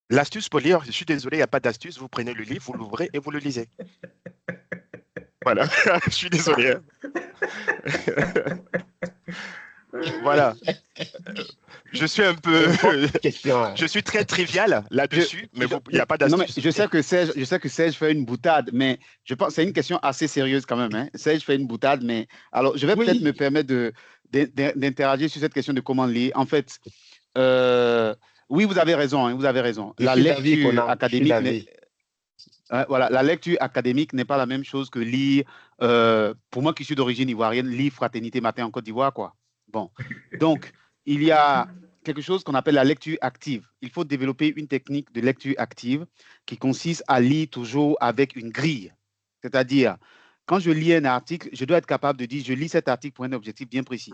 L'astuce pour lire, je suis désolé, il n'y a pas d'astuce. Vous prenez le livre, vous l'ouvrez et vous le lisez. Voilà, je suis désolé. Voilà. Je suis un peu. Je suis très trivial là-dessus, mais il n'y a pas d'astuce. Non, mais je sais que Serge fait une boutade, mais je pense que c'est une question assez sérieuse quand même. Hein. Serge fait une boutade, mais alors je vais peut-être me permettre d'interagir sur cette question de comment lire. En fait, oui, vous avez raison. Hein, vous avez raison. La lecture académique. Voilà, la lecture académique n'est pas la même chose que lire, pour moi qui suis d'origine ivoirienne, lire Fraternité Matin en Côte d'Ivoire, quoi. Bon, donc, il y a quelque chose qu'on appelle la lecture active. Il faut développer une technique de lecture active qui consiste à lire toujours avec une grille. C'est-à-dire, quand je lis un article, je dois être capable de dire, je lis cet article pour un objectif bien précis.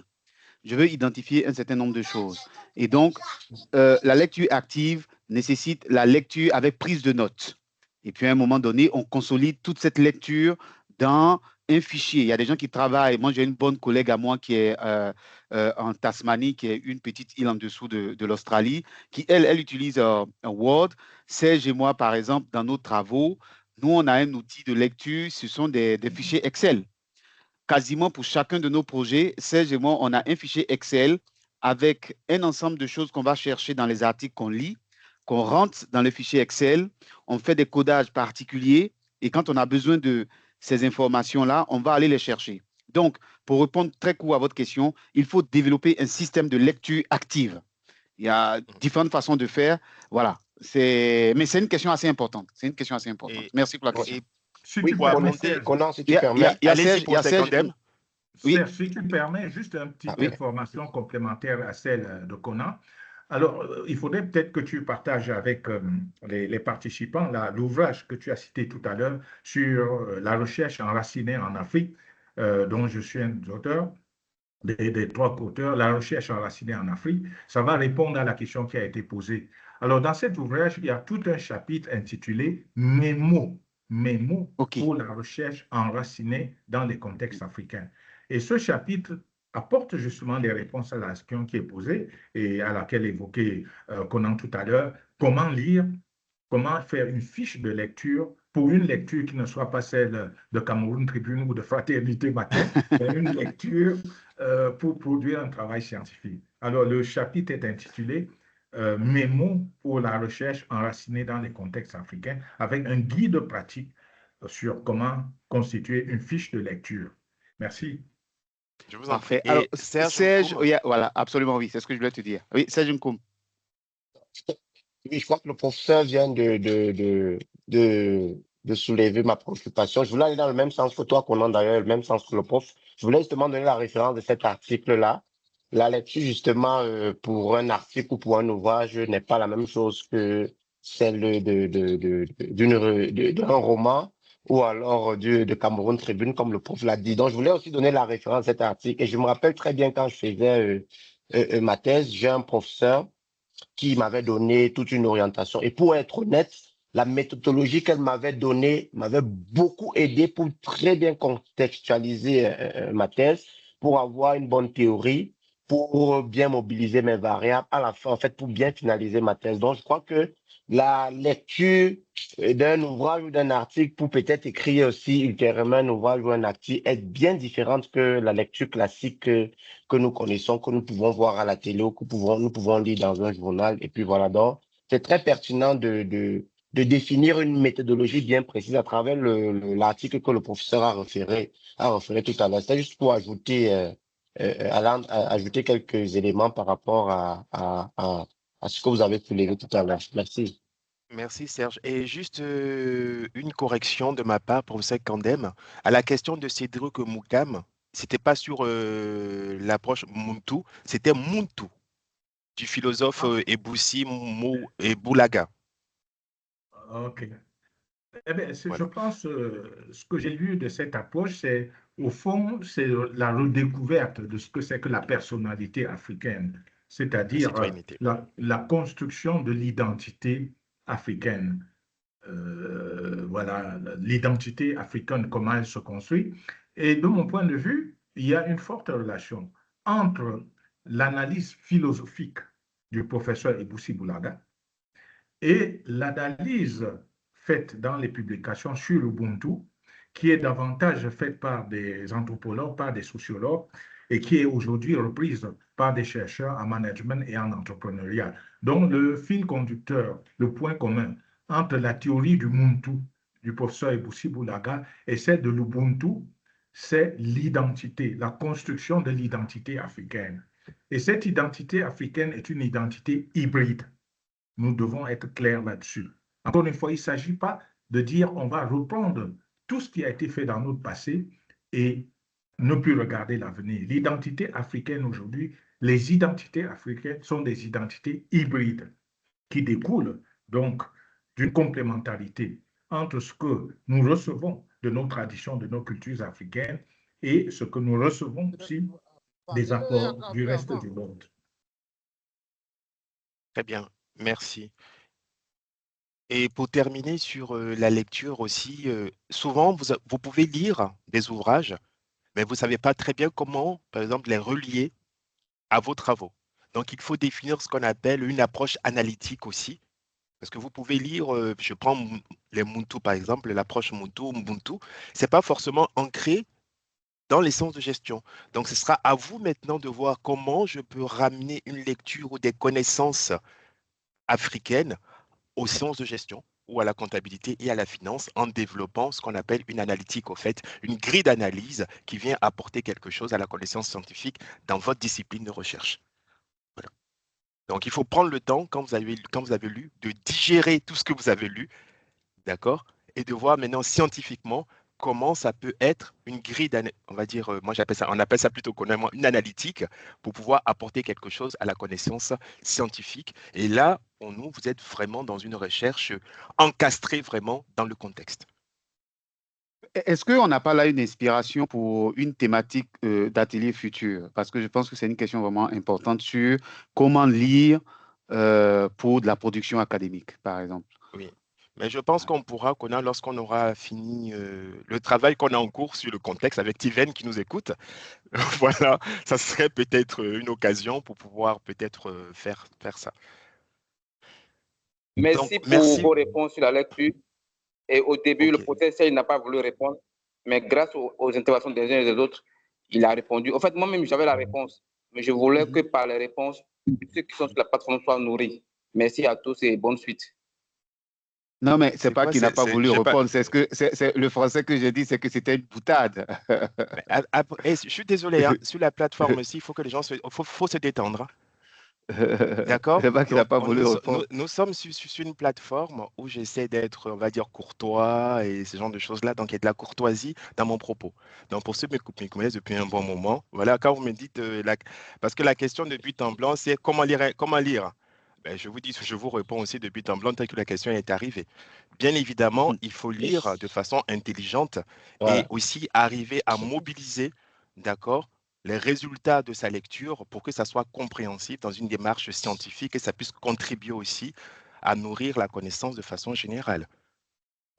Je veux identifier un certain nombre de choses. Et donc, la lecture active nécessite la lecture avec prise de notes. Et puis, à un moment donné, on consolide toute cette lecture dans un fichier. Il y a des gens qui travaillent. Moi, j'ai une bonne collègue à moi qui est en Tasmanie, qui est une petite île en dessous de l'Australie, qui, elle utilise un Word. Serge et moi, par exemple, dans nos travaux, nous, on a un outil de lecture. Ce sont des fichiers Excel. Quasiment pour chacun de nos projets, Serge et moi, on a un fichier Excel avec un ensemble de choses qu'on va chercher dans les articles qu'on lit. qu'on rentre dans le fichier Excel, on fait des codages particuliers et quand on a besoin de ces informations-là, on va aller les chercher. Donc, pour répondre très court à votre question, il faut développer un système de lecture active. Il y a différentes façons de faire. Voilà. Mais c'est une question assez importante. C'est une question assez importante. Merci pour la question. Si oui, tu permets, Conan, si tu permets. Allez-y pour Secondem. Oui. Serge, si tu permets, juste une petite information complémentaire à celle de Conan. Alors, il faudrait peut-être que tu partages avec les participants l'ouvrage que tu as cité tout à l'heure sur la recherche enracinée en Afrique, dont je suis un auteur, des trois auteurs, la recherche enracinée en Afrique. Ça va répondre à la question qui a été posée. Alors, dans cet ouvrage, il y a tout un chapitre intitulé « Mes mots pour la recherche enracinée dans les contextes africains ». Et ce chapitre apporte justement des réponses à la question qui est posée et à laquelle évoquait Conan tout à l'heure. Comment lire, comment faire une fiche de lecture pour une lecture qui ne soit pas celle de Cameroun Tribune ou de Fraternité Matin, mais une lecture pour produire un travail scientifique. Alors, le chapitre est intitulé Mes mots pour la recherche enracinée dans les contextes africains, avec un guide pratique sur comment constituer une fiche de lecture. Merci. Je vous en prie. Alors, Serge, voilà, absolument, oui, c'est ce que je voulais te dire. Oui, Serge Nkoum. Oui, je crois que le professeur vient de soulever ma préoccupation. Je voulais aller dans le même sens que toi, Conan, d'ailleurs, le même sens que le prof. Je voulais justement donner la référence de cet article-là. La lecture, justement, pour un article ou pour un ouvrage n'est pas la même chose que celle d'un roman ou alors de Cameroun Tribune, comme le prof l'a dit. Donc, je voulais aussi donner la référence de cet article. Et je me rappelle très bien quand je faisais ma thèse, j'ai un professeur qui m'avait donné toute une orientation. Et pour être honnête, la méthodologie qu'elle m'avait donnée m'avait beaucoup aidé pour très bien contextualiser ma thèse, pour avoir une bonne théorie, pour bien mobiliser mes variables, à la fin, en fait, pour bien finaliser ma thèse. Donc, je crois que la lecture d'un ouvrage ou d'un article pour peut-être écrire aussi ultérieurement un ouvrage ou un article est bien différente que la lecture classique que nous connaissons, que nous pouvons voir à la télé ou que nous pouvons lire dans un journal. Et puis voilà, donc c'est très pertinent de définir une méthodologie bien précise à travers l'article que le professeur a référé tout à l'heure. C'est juste pour ajouter, ajouter quelques éléments par rapport à ce que vous avez soulevé tout à l'heure. Merci. Merci Serge. Et juste une correction de ma part, professeur Kandem, à la question de Cédric Moukam, c'était pas sur l'approche Muntu, c'était Muntu, du philosophe Eboussi Boulaga. OK. Eh bien, Voilà. je pense ce que j'ai lu de cette approche, c'est au fond, c'est la redécouverte de ce que c'est que la personnalité africaine, c'est-à-dire Citoyenneté. la construction de l'identité africaine. Voilà, l'identité africaine, comment elle se construit. Et de mon point de vue, il y a une forte relation entre l'analyse philosophique du professeur Eboussi Boulaga et l'analyse faite dans les publications sur Ubuntu, qui est davantage faite par des anthropologues, par des sociologues, et qui est aujourd'hui reprise par des chercheurs en management et en entrepreneuriat. Donc, le fil conducteur, le point commun entre la théorie du Muntu, du professeur Eboussi Boulaga, et celle de l'Ubuntu, c'est l'identité, la construction de l'identité africaine. Et cette identité africaine est une identité hybride. Nous devons être clairs là-dessus. Encore une fois, il ne s'agit pas de dire on va reprendre tout ce qui a été fait dans notre passé et ne plus regarder l'avenir. L'identité africaine aujourd'hui, les identités africaines sont des identités hybrides qui découlent donc d'une complémentarité entre ce que nous recevons de nos traditions, de nos cultures africaines et ce que nous recevons aussi des apports du reste du monde. Très bien, merci. Et pour terminer sur la lecture aussi, souvent vous pouvez lire des ouvrages, mais vous ne savez pas très bien comment, par exemple, les relier à vos travaux. Donc, il faut définir ce qu'on appelle une approche analytique aussi, parce que vous pouvez lire, je prends les Muntu par exemple, l'approche Muntu, Ubuntu, ce n'est pas forcément ancré dans l'essence de gestion. Donc, ce sera à vous maintenant de voir comment je peux ramener une lecture ou des connaissances africaines aux sciences de gestion ou à la comptabilité et à la finance en développant ce qu'on appelle une analytique, au fait, une grille d'analyse qui vient apporter quelque chose à la connaissance scientifique dans votre discipline de recherche. Voilà. Donc, il faut prendre le temps, quand vous avez lu, de digérer tout ce que vous avez lu, d'accord, et de voir maintenant scientifiquement comment ça peut être une grille d'analyse, on va dire, on appelle ça plutôt communément une analytique pour pouvoir apporter quelque chose à la connaissance scientifique. Et là, vous êtes vraiment dans une recherche encastrée vraiment dans le contexte. Est-ce qu'on n'a pas là une inspiration pour une thématique d'atelier futur? Parce que je pense que c'est une question vraiment importante sur comment lire pour de la production académique, par exemple. Oui. Mais je pense qu'on pourra connaître lorsqu'on aura fini le travail qu'on a en cours sur le contexte avec Tiven qui nous écoute. Voilà, ça serait peut-être une occasion pour pouvoir peut-être faire ça. Merci Donc, pour merci. vos réponses sur la lecture. Et au début, Ok. le professeur n'a pas voulu répondre, mais grâce aux interventions des uns et des autres, il a répondu. En fait, moi-même, j'avais la réponse, mais je voulais que par les réponses, ceux qui sont sur la plateforme soient nourris. Merci à tous et bonne suite. Non, mais c'est C'est pas quoi? qu'il n'a pas voulu J'ai pas. répondre, c'est le français que j'ai dit, c'est que c'était une boutade. Je suis désolé, hein, sur la plateforme aussi, il faut que les gens faut se détendre. Hein. D'accord? C'est pas qu'il n'a Donc, pas voulu répondre. nous sommes sur une plateforme où j'essaie d'être, on va dire, courtois et ce genre de choses-là. Donc, il y a de la courtoisie dans mon propos. Donc, pour ceux qui me connaissent depuis un bon moment, voilà, quand vous me dites, parce que la question de but en blanc, c'est comment lire, comment lire? Ben, je vous réponds aussi de but en blanc tel que la question est arrivée. Bien évidemment, il faut lire de façon intelligente et Voilà. aussi arriver à mobiliser, d'accord, les résultats de sa lecture pour que ça soit compréhensible dans une démarche scientifique et ça puisse contribuer aussi à nourrir la connaissance de façon générale.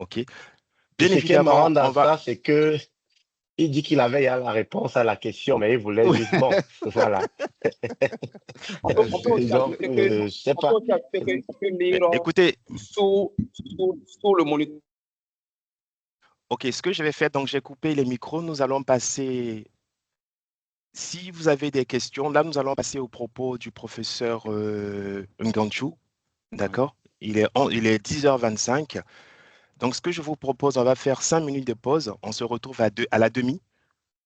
OK? Et Bien ce qui est marrant évidemment, on dans va. ça, c'est que il dit qu'il avait la réponse à la question, mais il voulait juste bon. Voilà. On peut aussi Donc, ajouter que, je sais pas. on peut lire Écoutez, sous le moniteur. OK, ce que je vais faire, donc j'ai coupé les micros, nous allons passer. Si vous avez des questions, là, nous allons passer au propos du professeur Nganchu. D'accord? Il est 10h25. Donc, ce que je vous propose, on va faire 5 minutes de pause. On se retrouve à la demi.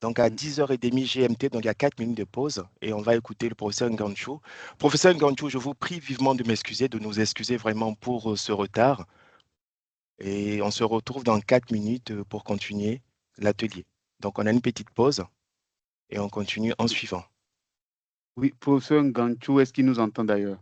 Donc, à 10h30 GMT, donc il y a 4 minutes de pause. Et on va écouter le professeur Nganchu. Professeur Nganchu, je vous prie vivement de m'excuser, de nous excuser vraiment pour ce retard. Et on se retrouve dans 4 minutes pour continuer l'atelier. Donc, on a une petite pause et on continue en suivant. Oui, professeur Nganchu, est-ce qu'il nous entend d'ailleurs?